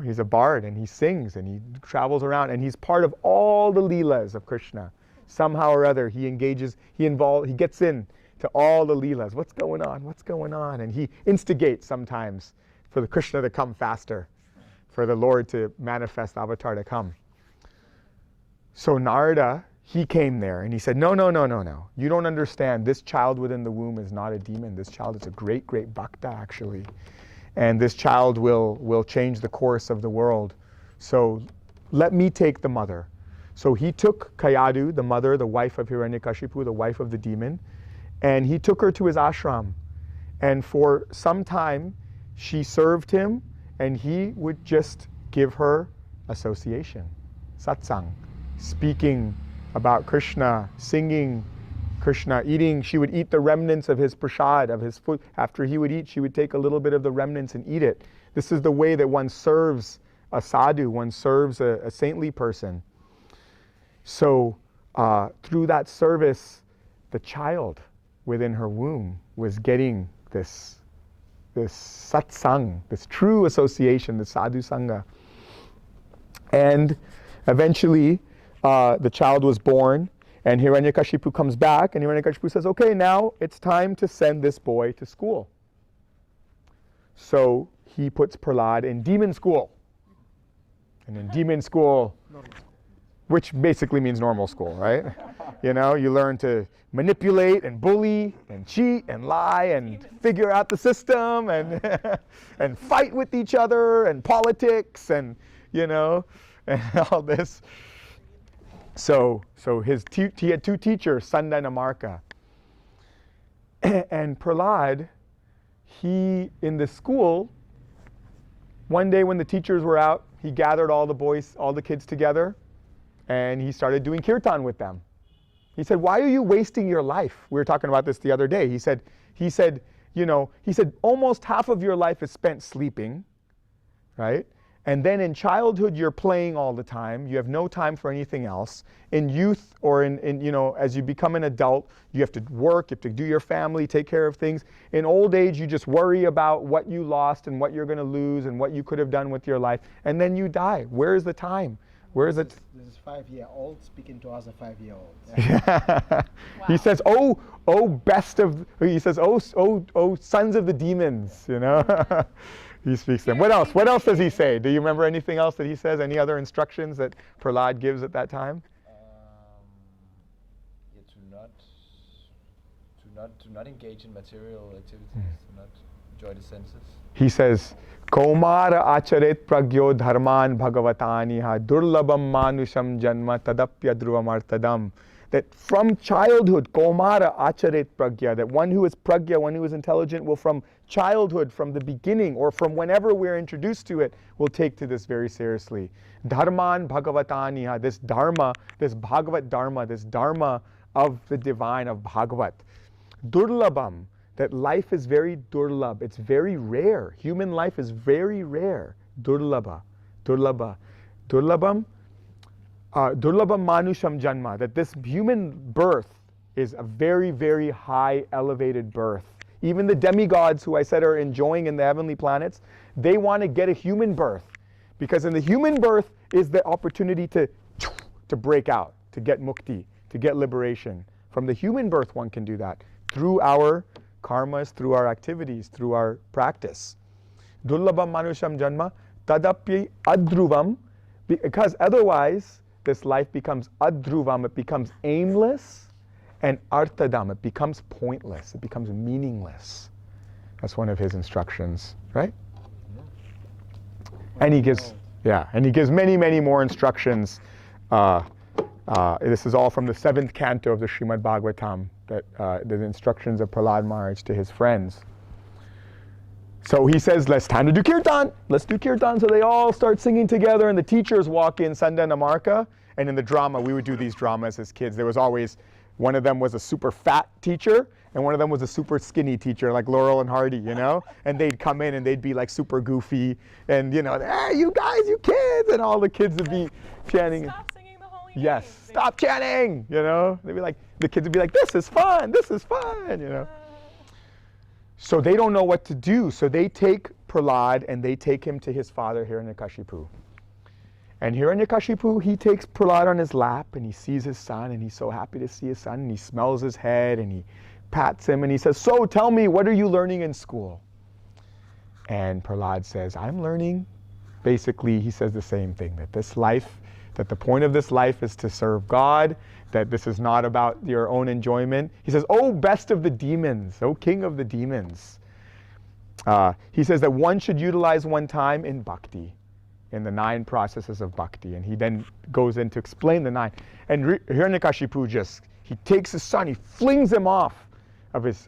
A: He's a bard, and he sings, and he travels around, and he's part of all the leelas of Krishna. Somehow or other, he gets in to all the leelas. What's going on? And he instigates sometimes for the Krishna to come faster, for the Lord to manifest avatar to come. So Narada, he came there, and he said, no. You don't understand. This child within the womb is not a demon. This child is a great, great bhakta, actually. And this child will change the course of the world. So let me take the mother. So he took Kayadu, the mother, the wife of Hiranyakashipu, the wife of the demon, and he took her to his ashram. And for some time, she served him, and he would just give her association, satsang, speaking about Krishna, singing Krishna, eating. She would eat the remnants of his prasad, of his food. After he would eat, she would take a little bit of the remnants and eat it. This is the way that one serves a sadhu, one serves a saintly person. So through that service, the child within her womb was getting this satsang, this true association, the sadhu sangha. And eventually, the child was born, and Hiranyakashipu comes back, and Hiranyakashipu says, okay, now it's time to send this boy to school. So he puts Prahlad in demon school. And in demon school, which basically means normal school, right? You know, you learn to manipulate and bully and cheat and lie and figure out the system and and fight with each other and politics and, you know, and all this. So he had two teachers, Sanda and Amarka. And Prahlad, in the school, one day when the teachers were out, he gathered all the kids together, and he started doing kirtan with them. He said, "Why are you wasting your life?" We were talking about this the other day. He said, almost half of your life is spent sleeping, right? And then in childhood, you're playing all the time. You have no time for anything else. In youth or as you become an adult, you have to work, you have to do your family, take care of things. In old age, you just worry about what you lost and what you're going to lose and what you could have done with your life. And then you die. Where is the time? Where is it?
E: This is 5-year-old speaking to us, a 5-year-old.
A: Yeah.
C: Wow.
A: He says, oh, sons of the demons, you know. He speaks them. What else? What else does he say? Do you remember anything else that he says? Any other instructions that Prahlad gives at that time?
F: To not engage in material activities, to not enjoy the senses.
A: He says, Kaumara acharet pragyo dharman bhagavataniha durlabam manusham janma tadapya dhruvamartadam. That from childhood, Kaumara acharet pragya, that one who is pragya, one who is intelligent, will from childhood, from the beginning, or from whenever we're introduced to it, will take to this very seriously. Dharman bhagavataniha, this dharma, this Bhagavat dharma, this dharma of the divine, of Bhagavat. Durlabam, that life is very durlab, it's very rare. Human life is very rare. Durlabam, durlabam manusham janma, that this human birth is a very, very high, elevated birth. Even the demigods who I said are enjoying in the heavenly planets, they want to get a human birth. Because in the human birth is the opportunity to break out, to get mukti, to get liberation. From the human birth one can do that. Through our karmas, through our activities, through our practice. Durlabam manusham janma tadapya adruvam, because otherwise this life becomes adruvam, it becomes aimless, and artadam, it becomes pointless, it becomes meaningless. That's one of his instructions, right? And he gives many, many more instructions. This is all from the 7th canto of the Srimad Bhagavatam, the instructions of Prahlad Maharaj to his friends. So he says, "Let's time to do kirtan. Let's do kirtan." So they all start singing together, and the teachers walk in, Sanda and Amarka. And in the drama, we would do these dramas as kids. There was always, one of them was a super fat teacher, and one of them was a super skinny teacher, like Laurel and Hardy, you know? And they'd come in and they'd be like super goofy, and hey, you guys, you kids, and all the kids would be chanting.
C: Stop singing the holy
A: Yes,
C: names.
A: stop chanting, you know? They'd be like, the kids would be like, this is fun, you know? So they don't know what to do. So they take Prahlad and they take him to his father, Hiranyakashipu. And Hiranyakashipu, he takes Prahlad on his lap and he sees his son and he's so happy to see his son and he smells his head and he pats him and he says, "So tell me, what are you learning in school?" And Prahlad says, "I'm learning," basically he says the same thing, that this life, that the point of this life is to serve God, that this is not about your own enjoyment. He says, "Oh, best of the demons, oh, king of the demons." He says that one should utilize one time in bhakti, in the 9 processes of bhakti. And he then goes in to explain the 9. And Hiranyakashipu he takes his son, he flings him off of his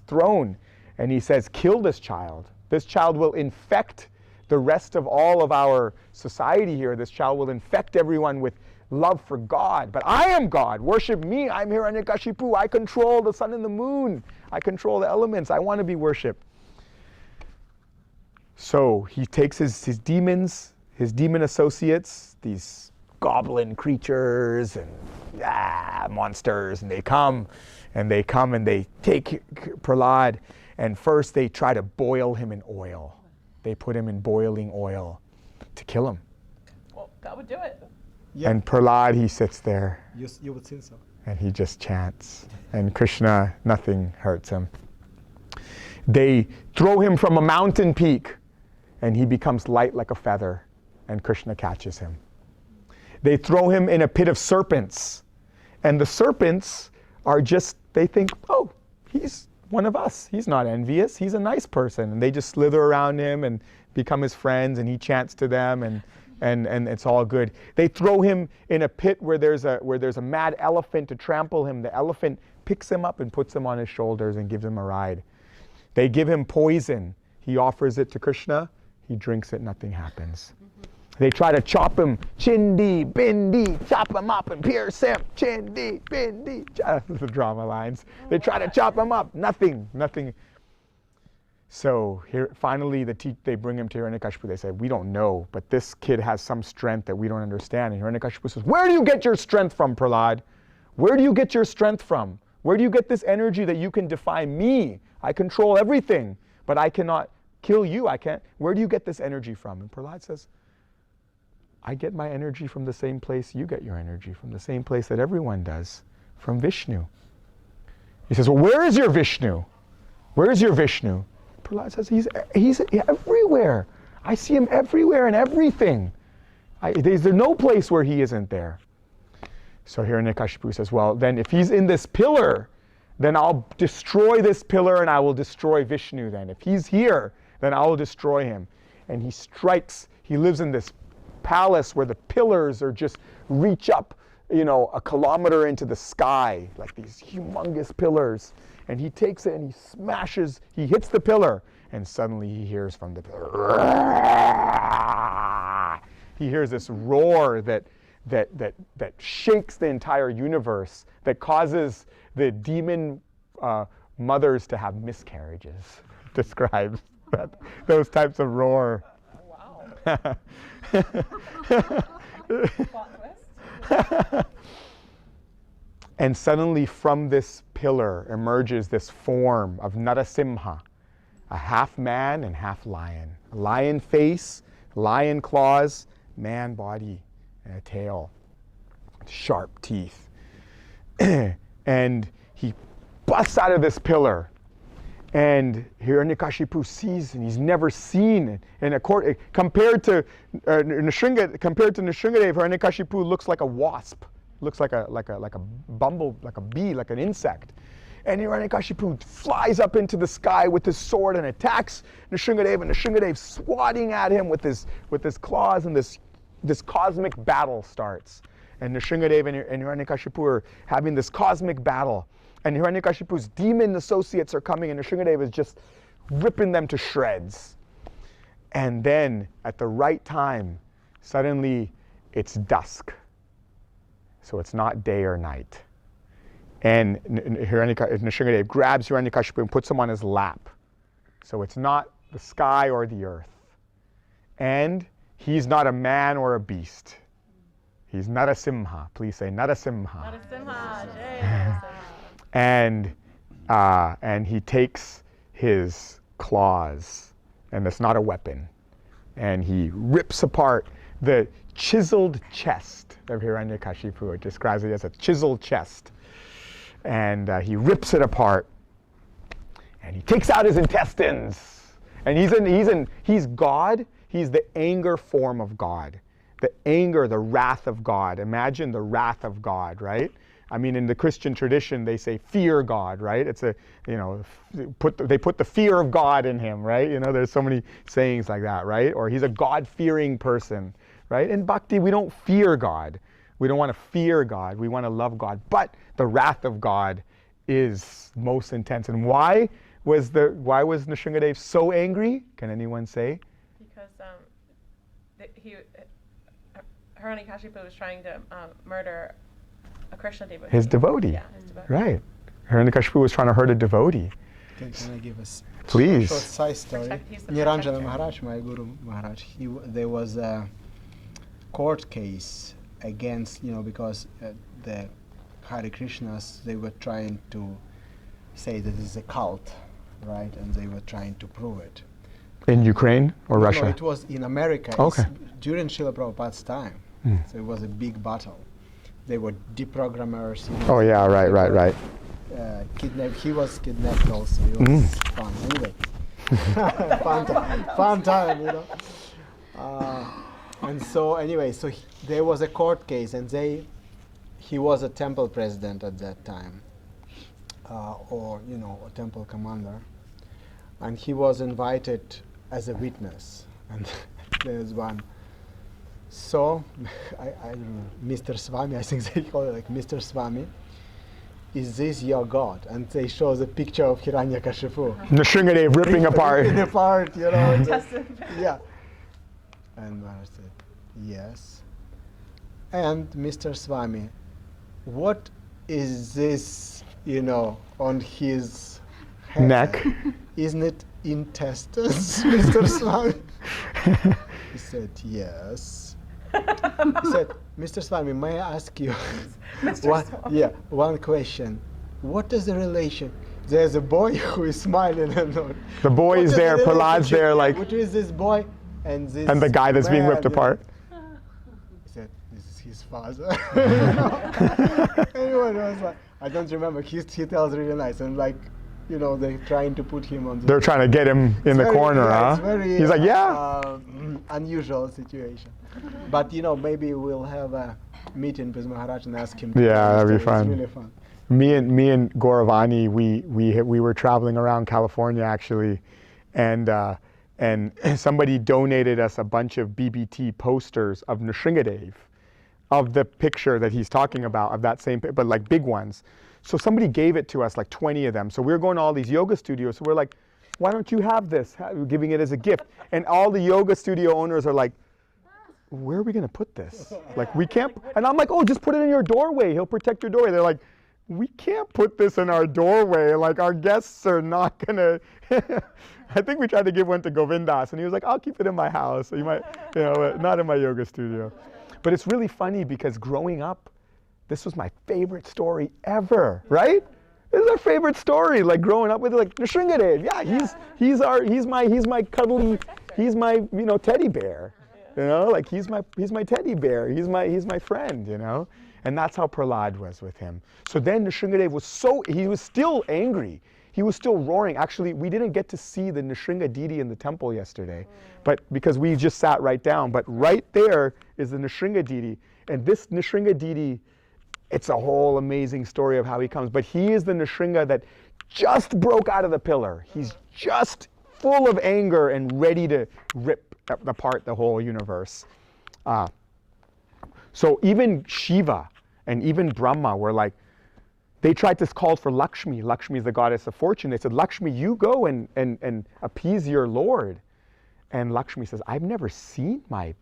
A: throne. And he says, "Kill this child. This child will infect the rest of all of our society here. This child will infect everyone with love for God. But I am God. Worship me. I'm Hiranyakashipu. I control the sun and the moon. I control the elements. I want to be worshipped." So he takes his demons, his demon associates, these goblin creatures and monsters, and they come and they take Prahlad, and first they try to boil him in oil. They put him in boiling oil to kill him.
C: Well, that would do it.
E: Yeah.
A: And Prahlad, he sits there
E: You would think so.
A: and he just chants. And Krishna, nothing hurts him. They throw him from a mountain peak and he becomes light like a feather, and Krishna catches him. They throw him in a pit of serpents. And the serpents are just, they think, oh, he's one of us. He's not envious. He's a nice person. And they just slither around him and become his friends, and he chants to them, and it's all good. They throw him in a pit where there's a mad elephant to trample him. The elephant picks him up and puts him on his shoulders and gives him a ride. They give him poison. He offers it to Krishna. He drinks it, nothing happens. They try to chop him, chindi, bindi, chop him up and pierce him, chindi, bindi. The drama lines. They try to chop him up, nothing. So here, finally, they bring him to Hiranyakashipu. They say, we don't know, but this kid has some strength that we don't understand. And Hiranyakashipu says, where do you get your strength from, Prahlad? Where do you get your strength from? Where do you get this energy that you can defy me? I control everything, but I cannot kill you. I can't. Where do you get this energy from? And Prahlad says, I get my energy from the same place you get your energy, from the same place that everyone does, from Vishnu. He says, well, where is your Vishnu? Where is your Vishnu? Prahlad says, he's everywhere. I see him everywhere and everything. There's no place where he isn't there. So Hiranyakashipu says, well, then if he's in this pillar, then I'll destroy this pillar and I will destroy Vishnu then. If he's here, then I will destroy him. And he strikes, he lives in this palace where the pillars are just reach up, a kilometer into the sky, like these humongous pillars. And he takes it and he smashes, he hits the pillar, and suddenly he hears from the pillar. He hears this roar that shakes the entire universe, that causes the demon mothers to have miscarriages. Describes those types of roar.
C: Wow. Plot twist.
A: And suddenly from this pillar emerges this form of Narasimha, a half man and half lion. A lion face, lion claws, man body, and a tail, sharp teeth. And he busts out of this pillar. And Hiranyakashipu sees, and he's never seen. And compared to Nrsingadev, Hiranyakashipu looks like a wasp, looks like a bumble, like a bee, like an insect. And Hiranyakashipu flies up into the sky with his sword and attacks Nrsingadev, and Nrsingadev swatting at him with his claws, and this cosmic battle starts. And Nrsingadev and Hiranyakashipu are having this cosmic battle. And Hiranyakashipu's demon associates are coming, and Nrsingadev is just ripping them to shreds. And then, at the right time, suddenly it's dusk. So it's not day or night. And Nrsingadev grabs Hiranyakashipu and puts him on his lap. So it's not the sky or the earth. And he's not a man or a beast. He's Narasimha. Please say Narasimha.
C: Narasimha. Jai.
A: And he takes his claws, and it's not a weapon, and he rips apart the chiseled chest of Hiranyakashipu. It describes it as a chiseled chest. And he rips it apart, and he takes out his intestines. And he's God. He's the anger form of God. The anger, the wrath of God. Imagine the wrath of God, right? I mean, in the Christian tradition, they say fear God, right? It's they put the fear of God in him, right? There's so many sayings like that, right? Or he's a God-fearing person, right? In Bhakti, we don't fear God. We don't want to fear God. We want to love God. But the wrath of God is most intense. And why was Nrsingadev so angry? Can anyone say?
C: Because Hiranyakashipu was trying to murder a Krishna devotee.
A: His devotee.
C: Yeah, his devotee.
A: Right. Hiranyakashipu was trying to hurt a devotee.
E: Can I give us
A: Please.
E: short side story?
C: He's the
E: Niranjana
C: protector.
E: Maharaj, my Guru Maharaj, there was a court case against, because the Hare Krishnas, they were trying to say that it's a cult, right? And they were trying to prove it.
A: In Ukraine or Russia?
E: No, it was in America.
A: Okay.
E: During Srila Prabhupada's time. So it was a big battle. They were deprogrammers.
A: Oh yeah, right.
E: Kidnapped. He was kidnapped also. It was fun. Anyway, fun time. And so anyway, so there was a court case, and he was a temple president at that time, or a temple commander, and he was invited as a witness. And there's one. So I don't know, Mr. Swami, I think they call it like Mr. Swami. Is this your God? And they show the picture of Hiranyakashipu.
A: Nrsingadev ripping apart.
E: Ripping apart,
C: Tested.
E: yeah. And Maharaj said, yes. And Mr. Swami, what is this, on his head?
A: Neck.
E: Isn't it intestines, Mr. Swami? He said, yes. He said, Mr. Swami, may I ask you one question? What is the relation? There's a boy who is smiling and not.
A: The boy is there, Prahlad's there, like.
E: Which is this boy and this.
A: And the guy that's being ripped apart.
E: He said, this is his father. Anyone was like, I don't remember. He tells really nice, and like, they're trying to put him on.
A: They're trying to get him in the corner, huh?
E: It's very,
A: he's like, yeah.
E: Unusual situation. But maybe we'll have a meeting with Maharaj and ask him.
A: Yeah, that'd be fun.
E: It's really fun.
A: Me and Gauravani, we were traveling around California actually, and somebody donated us a bunch of BBT posters of Nrsingadev, of the picture that he's talking about, of that same, but like big ones. So somebody gave it to us, like 20 of them. So we were going to all these yoga studios. So we're like, why don't you have this? We're giving it as a gift. And all the yoga studio owners are like, where are we going to put this? Like, we can't. And I'm like, oh, just put it in your doorway. He'll protect your doorway. They're like, we can't put this in our doorway. Like, our guests are not going to. I think we tried to give one to Govindas. And he was like, I'll keep it in my house. So you might, not in my yoga studio. But it's really funny because growing up, this was my favorite story ever, right? This is our favorite story. Like growing up with like Nrsingadev. Yeah, he's my cuddly, he's my teddy bear. Like he's my teddy bear. He's my friend. And that's how Prahlad was with him. So then Nrsingadev he was still angry. He was still roaring. Actually, we didn't get to see the Nrsinga deity in the temple yesterday, but because we just sat right down. But right there is the Nrsinga deity, and this Nrsinga deity. It's a whole amazing story of how he comes. But he is the Nrsinga that just broke out of the pillar. He's just full of anger and ready to rip apart the whole universe. So even Shiva and even Brahma were like, they tried to call for Lakshmi. Lakshmi is the goddess of fortune. They said, Lakshmi, you go and appease your Lord. And Lakshmi says, I've never seen my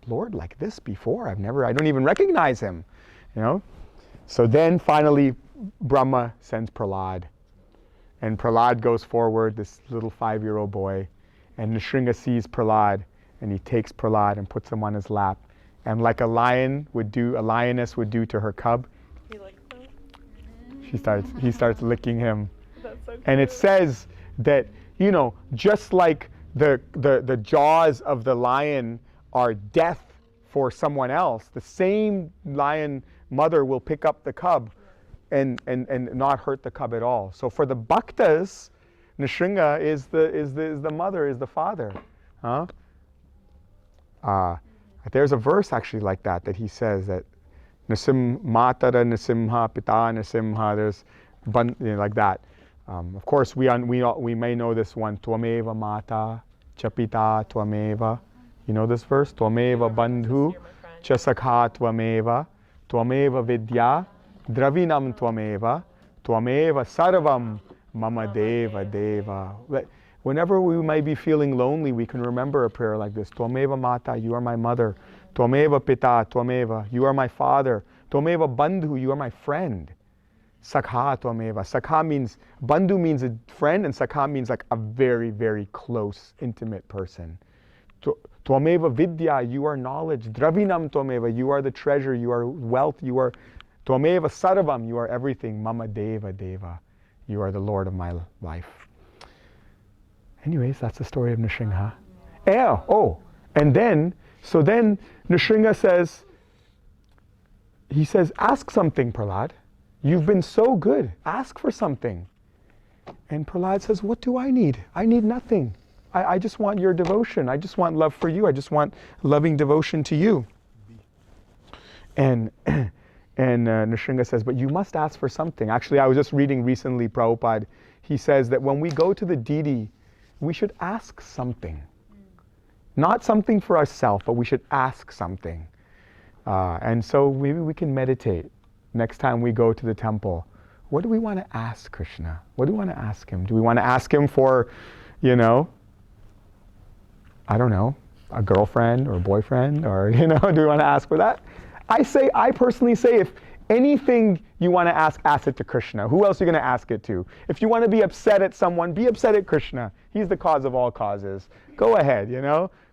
A: Lord like this before. I don't even recognize him. So then finally Brahma sends Prahlad, and Prahlad goes forward, this little 5-year-old boy, and Nrsinga sees Prahlad, and he takes Prahlad and puts him on his lap, and like a lioness would do to her cub, he starts licking him.
C: That's so cute.
A: And it says that just like the jaws of the lion are death for someone else, the same lion mother will pick up the cub and not hurt the cub at all. So for the bhaktas, Nrsinga is the mother, is the father. There's a verse actually like that he says that Matara Nasimha, Pita Nasimha, there's like that. Of course we may know this one, Tvameva Mata Chapita Tvameva. You know this verse? Tvameva Bandhu Chasakha Tvameva. Tvameva Vidya, Dravinam Tvameva, Tvameva Sarvam Mama Deva Deva. Whenever we might be feeling lonely, we can remember a prayer like this. Tvameva Mata, you are my mother. Tvameva Pita, Tvameva, you are my father. Tvameva Bandhu, you are my friend. Sakha Tvameva. Sakha means, Bandhu means a friend, and Sakha means like a very, very close, intimate person. Tvameva Vidya, you are knowledge. Dravinam Tvameva, you are the treasure, you are wealth, you are Tvameva Sarvam, you are everything. Mama Deva Deva, you are the Lord of my life. Anyways, that's the story of Nrsinga. And then Nrsinga says, ask something, Prahlad. You've been so good. Ask for something. And Prahlad says, what do I need? I need nothing. I just want your devotion. I just want love for you. I just want loving devotion to you. And Nrsimha says, but you must ask for something. Actually, I was just reading recently, Prabhupada, he says that when we go to the deity, we should ask something. Not something for ourselves, but we should ask something. And so maybe we can meditate next time we go to the temple. What do we want to ask Krishna? What do we want to ask him? Do we want to ask him for, I don't know, a girlfriend or a boyfriend? Or, do we want to ask for that? I personally say, if anything you want to ask it to Krishna. Who else are you going to ask it to? If you want to be upset at someone, be upset at Krishna. He's the cause of all causes. Go ahead,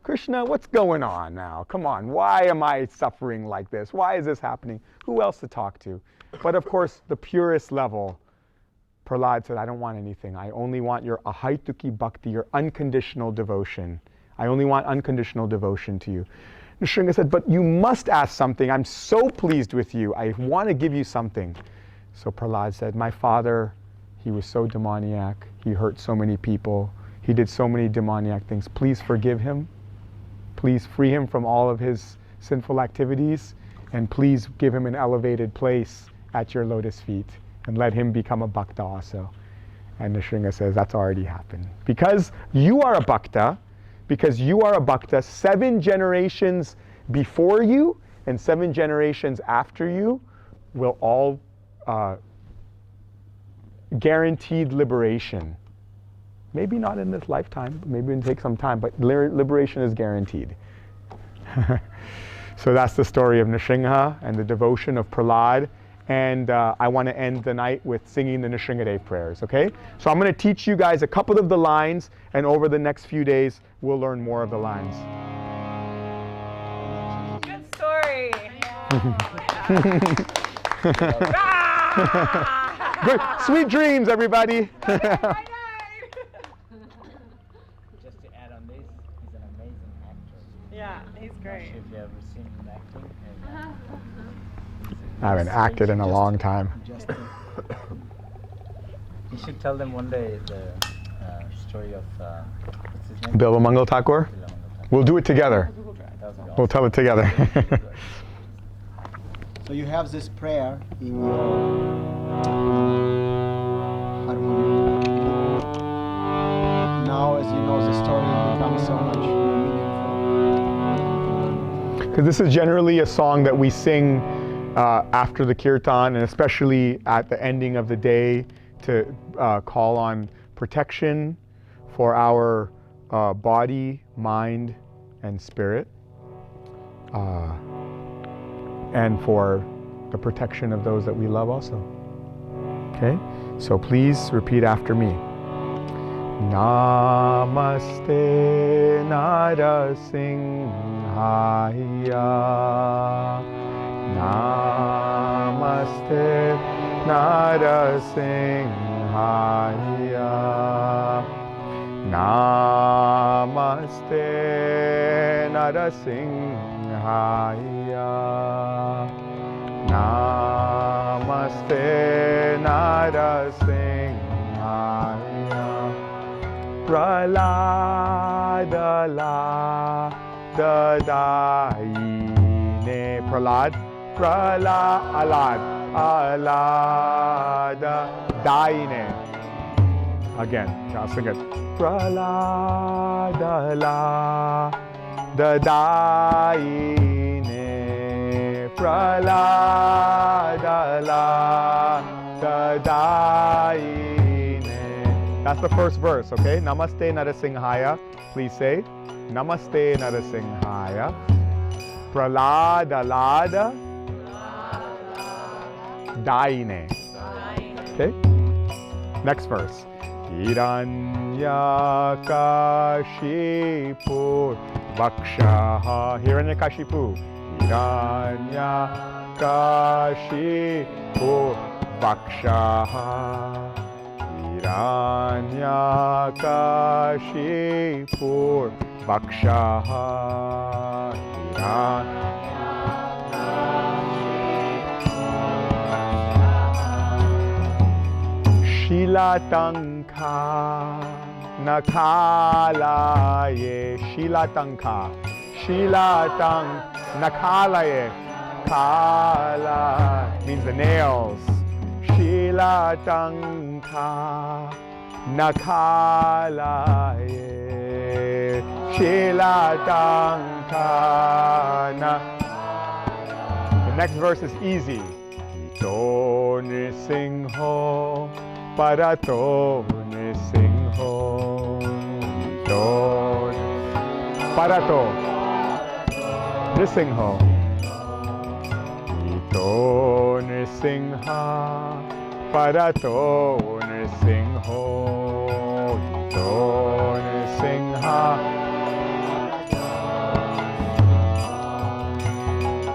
A: Krishna, what's going on now? Come on, why am I suffering like this? Why is this happening? Who else to talk to? But of course, the purest level, Prahlad said, I don't want anything. I only want your ahaituki bhakti, your unconditional devotion. I only want unconditional devotion to you. Nrsimha said, but you must ask something. I'm so pleased with you. I want to give you something. So Prahlad said, my father, he was so demoniac. He hurt so many people. He did so many demoniac things. Please forgive him. Please free him from all of his sinful activities. And please give him an elevated place at your lotus feet. And let him become a bhakta also. And Nrsimha says, that's already happened. Because you are a bhakta, 7 generations before you and 7 generations after you will all guaranteed liberation. Maybe not in this lifetime, maybe it'll take some time, but liberation is guaranteed. So that's the story of Nrsimha and the devotion of Prahlad. And I want to end the night with singing the Nrsimhadev prayers, okay? So I'm going to teach you guys a couple of the lines, and over the next few days, we'll learn more of the lines.
C: Good story.
A: Good. Sweet dreams, everybody.
G: Just to add on this, he's an amazing actor.
C: Yeah, he's
G: Not
C: great.
G: sure if you ever seen him acting.
A: I haven't acted in a long time.
G: You should tell them one day the story of what's his name?
A: Bilvamangal Thakur? We'll do it together.
G: That was
A: We'll tell it together.
E: So you have this prayer in your harmonium. Now, as you know, the story becomes so much more meaningful.
A: Because this is generally a song that we sing after the kirtan, and especially at the ending of the day, to call on protection for our body, mind, and spirit, and for the protection of those that we love also. Okay? So please repeat after me. Namaste Narasimhaya. Namaste Narasimhaya. Namaste Narasimhaya. Namaste Narasimhaya. Prahlada Daine. Prahlad. Prahlad. Alada Daine. Again, I'll sing it. Prahlada Daine. Prahlada Daine. That's the first verse, okay? Namaste Narasimhaya. Please say, Namaste Narasimhaya. Prahlada Daine. Okay? Next verse. Hiranyakashipu Vakshaha. Hiranyakashipu. Hiranyakashipu Vakshaha. Hiranyakashipu Vakshaha. Shilatanka Nakalaye. Shilatanka. Shilatang. Nakalaye. Kala means the nails. Shilatanka. Nakalaye. Shilatanka. The next verse is easy. Ito nisingho, parato nisingho. Ito parato nisingho. Ito nisingha, parato nisingho. Ito nisingha.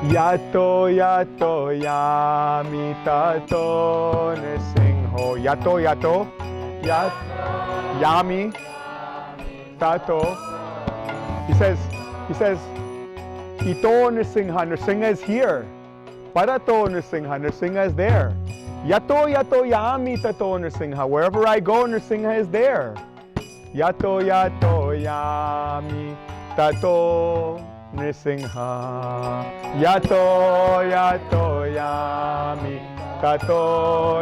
A: Yato yato yami tato nisingho. Yato yato yat yami tato. He says ito nisingha. Nrsimha is here. Parato nrsimha. Nrsimha is there. Yato yato yami tato nrsimha. Wherever I go, nrsimha is there. Yato yato yami tato nrsimha. Yato yato yami tato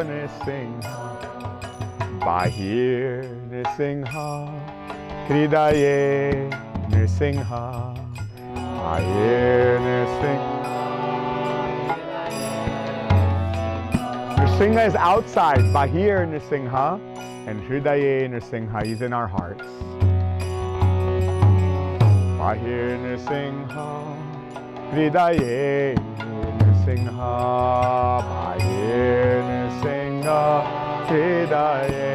A: nrsimha. Bahir nrsimha, hridaye nrsimha. Bahir nrsimha. Nrsimha is outside, Bahir Nrsimha, and Hridaye Nrsimha, he's in our hearts. Bahir Nrsimha, Hridaye Nrsimha, Bahir Nrsimha, Hridaye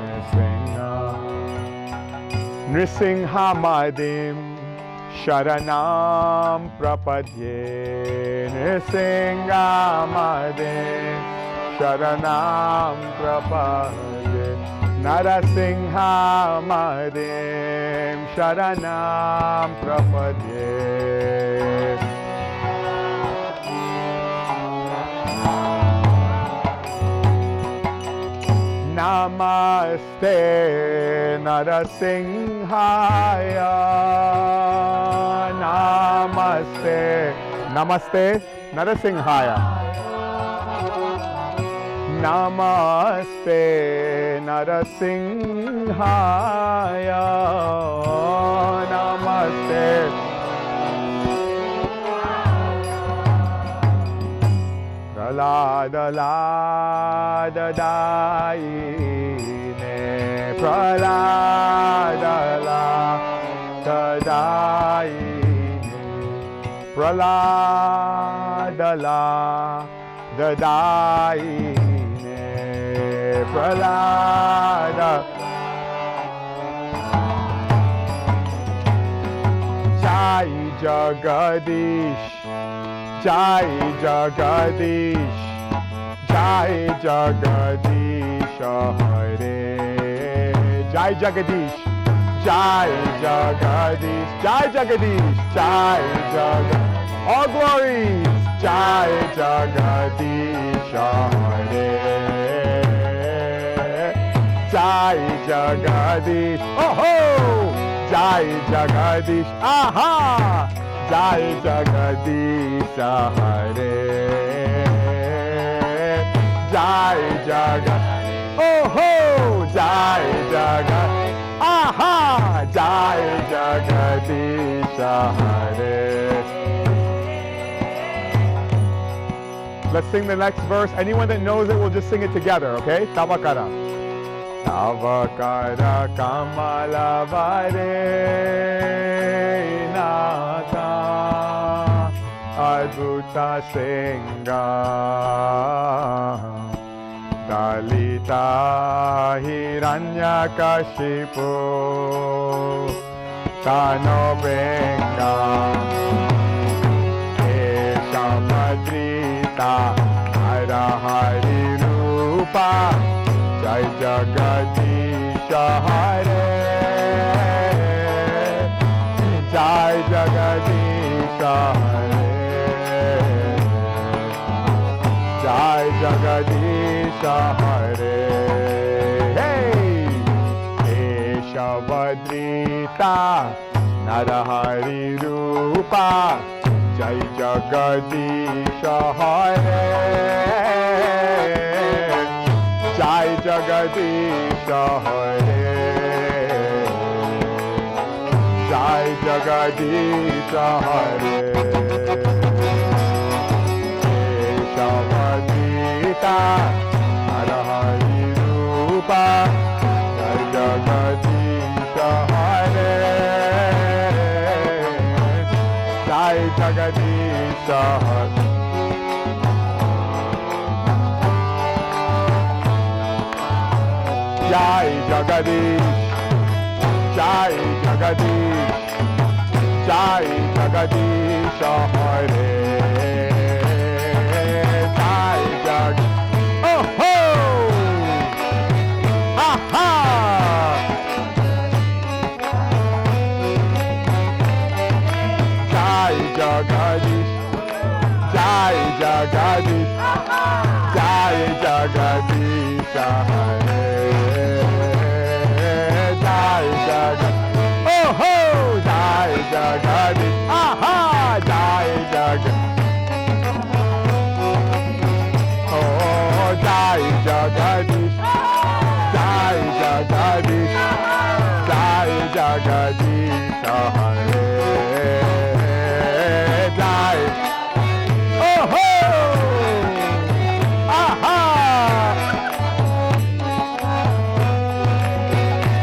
A: Nrsimha. Nrsimha Madim, Sharanam Prapadye, Nrsimha Madim, Sharanam Prapadye, Narasingha Madim, Sharanam Prapadye. Namaste Narasinghaya. Namaste. Namaste Narasinghaya. Namaste Narasinghaya. Namaste. Pralada lada daine. Pralada lada daine. Pralada lada daine. Pralada. Jai Jagadish, Jai Jagadish, Jai Jagadish Hare. Jai Jagadish, Jai Jagadish, Jai Jagadish, Jai Jagadish. All glories, Jai Jagadish Hare. Jai Jagadish, oh ho! Jai Jagadish, aha! Jai Jagadish Hare. Jai Jagadish, oh ho! Jai Jagadish, aha! Jai Jagadish Hare. Let's sing the next verse. Anyone that knows it, we'll just sing it together, okay? Tavakara. Tavakara Kamala Varenaka Adhuta Singa Dalita Hiranyakashipu Tano Benga Eshamadrita Arahari Rupa Jai Jagadish Hare. Jai Jagadish Hare. Jai Jagadish Hare. Hey! Keshavadrita Narahari Rupa Jai Jagadisha Hare Jai Jagadisha Hare Jai Jagadisha Hare Keshavadrita Narahari Rupa Jai Jagadisha Hare Jai Jagadisha Hare Jai Jagadish Jai Jagadish Jai Jagadisha Hare Jai Jagadish Oh ho! Aha! Jai Jagadish Jai Jagadish Jai Jagadisha Hare Jai Jagadish Oh ho! Jai Jagadish Aha! Jai Jagadish Oh Jai Jagadish Jai Jagadish Jai Jagadish Hare Jai Oh ho! Aha!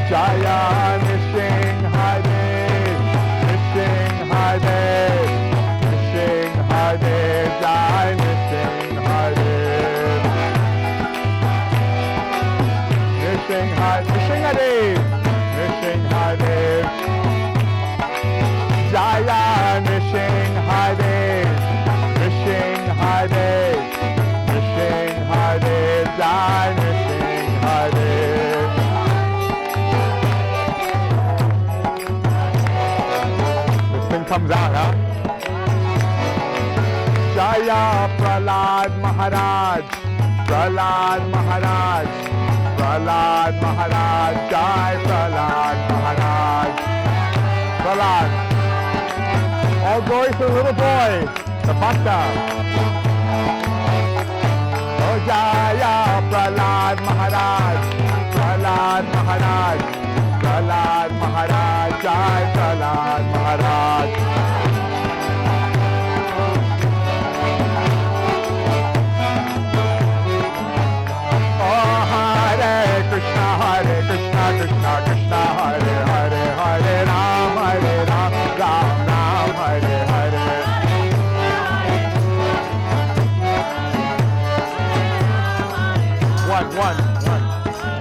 A: Jaya Nishing Hare Nishing Hare Nishing Hare Jai Nishing Hare Nishing Hare Nishing Hare Nishing Hare Jaya Nishing Hare Nishing Hare Nishing Hare Jai Nishing Hare This thing comes out, huh? Jaya Prahlad Maharaj Prahlad Maharaj Prahlad Maharaj Jai Prahlad Maharaj Prahlad All glory to the little boy, the bhakta. Oh Jaya Prahlad Maharaj Prahlad Maharaj Prahlad Maharaj Jai Prahlad Maharaj Oh Hare Krishna Krishna Krishna Hare Hare Hare Ram Ram Ram Hare Hare One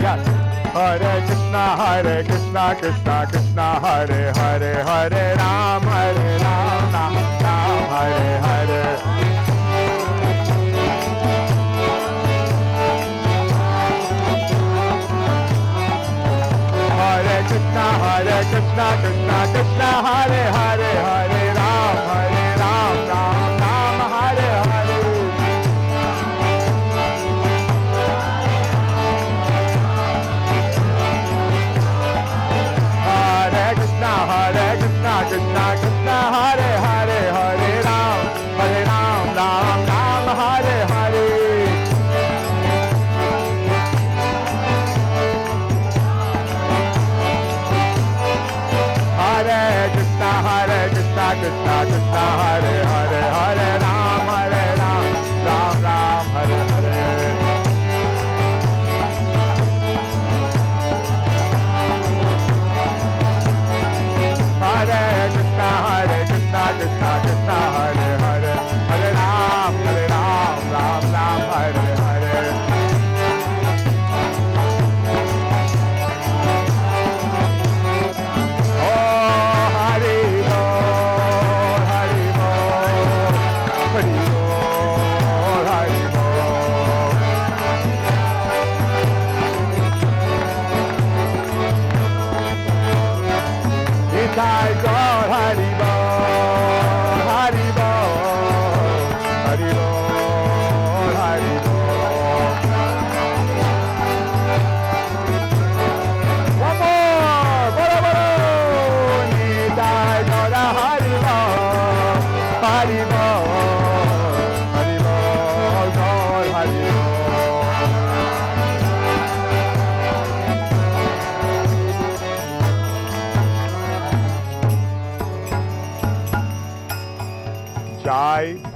A: Yes Hare Krishna Krishna Krishna Hare Hare Hare Ram Ram Hare Hare Hare Krishna Krishna Krishna Hare Hare Hare Ram Ram Hare Hare Hare Krishna Krishna Krishna Hare Hare Hare Ram Ram Hare Hare Hare Krishna Krishna Krishna Hare Hare Hare Ram Ram Hare Hare Hare Krishna Krishna Krishna Hare Hare Hare Ram Ram Hare Hare Oh Hari Bol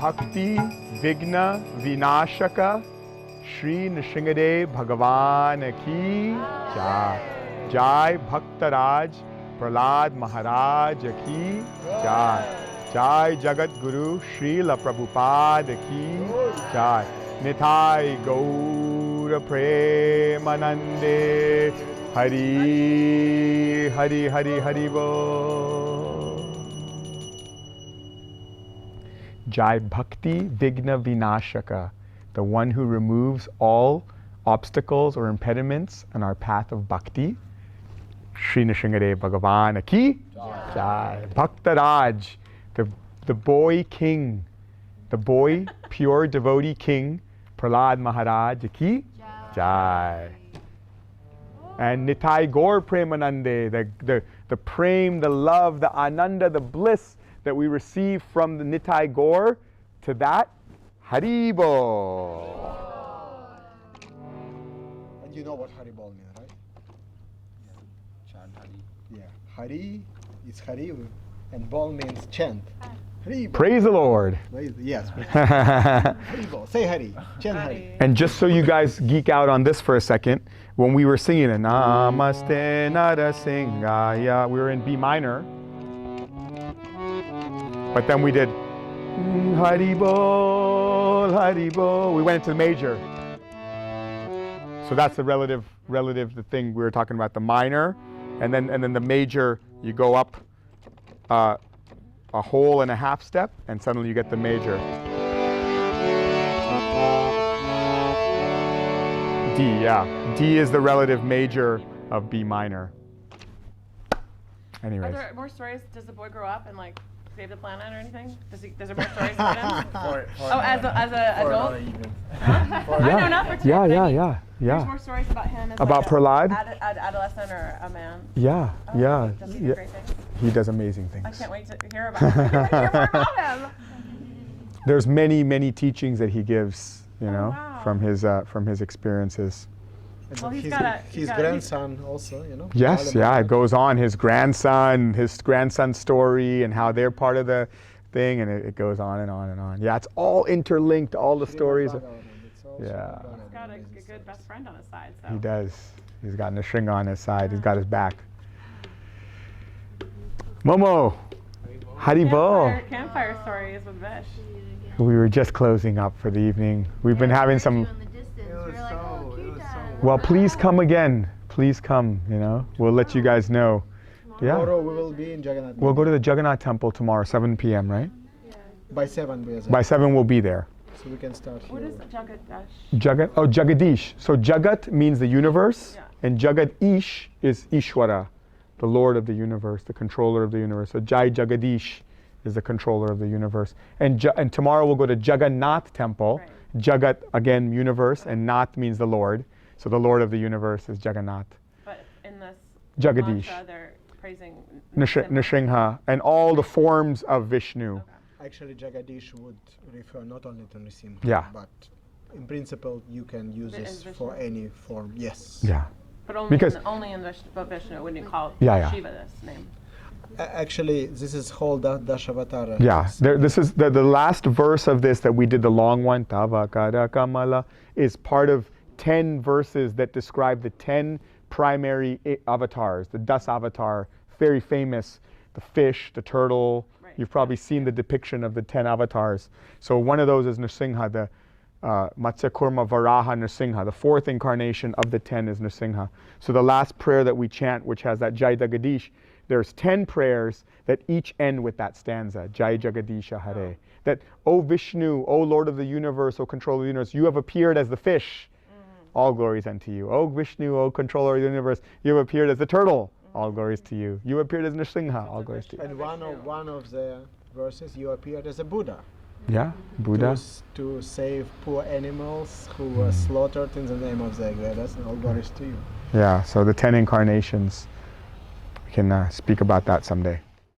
A: Bhakti Vigna Vinashaka Shri Nrsimhadev Bhagavan Ki Jai. Jai Bhaktaraj Prahlad Maharaj Ki Jai. Jai Jagat Guru Srila Prabhupada Ki Jai. Nitai Gaura Premanande Hari Hari Hari Hari Bo. Jai Bhakti Vigna Vinashaka, the one who removes all obstacles or impediments on our path of bhakti. Shri Nrsimhadev Bhagavan Ki Jai. Bhaktaraj, the boy king, the boy pure devotee king, Prahlad Maharaj Ki Jai. And Nitai Gaur Premanande, the prem, the love, the ananda, the bliss that we receive from the Nitai Gaur, to that, Haribo.
E: And you know what Haribol means, right?
F: Chant Hari.
E: Yeah. Hari is Hari, and Bol means chant. Haribol.
A: Praise the Lord.
E: Yes. Haribol. Say Hari. Chant Hari.
A: And just so you guys geek out on this for a second, when we were singing it, Namaste Narasingaya, we were in B minor. But then we did Haribol, Haribol. We went into the major. So that's the relative the thing we were talking about, the minor, and then the major, you go up a whole and a half step, and suddenly you get the major. D, yeah. D is the relative major of B minor.
C: Are
A: Anyways.
C: there more stories? Does the boy grow up and like save the planet or anything? Is there more stories about him? As a adult? I know, not for today.
A: Yeah,
C: but I
A: yeah,
C: mean,
A: yeah,
C: There's
A: yeah.
C: more stories about him as
A: About
C: like
A: Prahlad?
C: adolescent or a man.
A: Yeah,
C: Oh,
A: yeah.
C: Does he do
A: yeah.
C: great things?
A: He does amazing
C: I
A: things.
C: can't wait to hear about him. I hear more about him.
A: There's many teachings that he gives, you know,
C: wow.
A: from his experiences.
E: And
C: Well,
E: his
C: he's got
E: grandson also, you know.
A: Yes, yeah, it goes on. His grandson's story, and how they're part of the thing, and it goes on and on and on. Yeah, it's all interlinked, all the stories. Yeah.
C: He's got a good best friend on his side. So.
A: He does. He's got Nrsimha on his side. He's got his back. Momo, Haribol.
C: Campfire stories with Vish.
A: We were just closing up for the evening. We've been having some. Well, please come again. Please come. You know, we'll let you guys know. Yeah.
E: Tomorrow we will be in Jagannath.
A: We'll go to the Jagannath temple tomorrow, 7 p.m. Right?
E: By 7 we are there.
A: By 7 we'll be there.
E: So we can start here.
C: What is Jagadash?
A: Jagadish. So Jagat means the universe,
C: Yeah.
A: and Jagadish is Ishwara, the Lord of the universe, the controller of the universe. So Jai Jagadish is the controller of the universe. And tomorrow we'll go to Jagannath temple.
C: Right.
A: Jagat, again, universe, and Nath means the Lord. So the Lord of the universe is Jagannath.
C: But in this
A: Jagadish.
C: mantra, they're praising
A: Nrsimha, and all the forms of Vishnu.
E: Actually, Jagadish would refer not only to Nrsimha,
A: Yeah.
E: but in principle you can use
C: Is
E: this
C: Vishnu?
E: for any form. Yes.
A: Yeah.
C: But only
A: Because-
C: only in Vishnu wouldn't you call
A: Yeah.
C: Shiva this name?
E: Actually, this is whole Dashavatara.
A: Yeah, this is the last verse of this that we did, the long one, Tava Kada Kamala, is part of 10 verses that describe the 10 primary avatars, the Das avatar, very famous, the fish, the turtle.
C: Right.
A: You've probably seen the depiction of the 10 avatars. So one of those is Nrsimha, the Matsya Kurma Varaha Nrsimha, the fourth incarnation of the 10 is Nrsimha. So the last prayer that we chant, which has that Jai Jagadish, there's 10 prayers that each end with that stanza, Jai Jagadisha Hare. That, O Vishnu, O Lord of the universe, O controller of the universe, you have appeared as the fish. All glories unto you. O Vishnu, O controller of the universe, you have appeared as the turtle. All glories to you. You appeared as Nrsimha. All glories to you.
E: And one of the verses, you appeared as a Buddha.
A: Yeah, Buddha.
E: To save poor animals who were slaughtered in the name of the Vedas, and all glories to you.
A: Yeah, so the 10 incarnations. We can speak about that someday.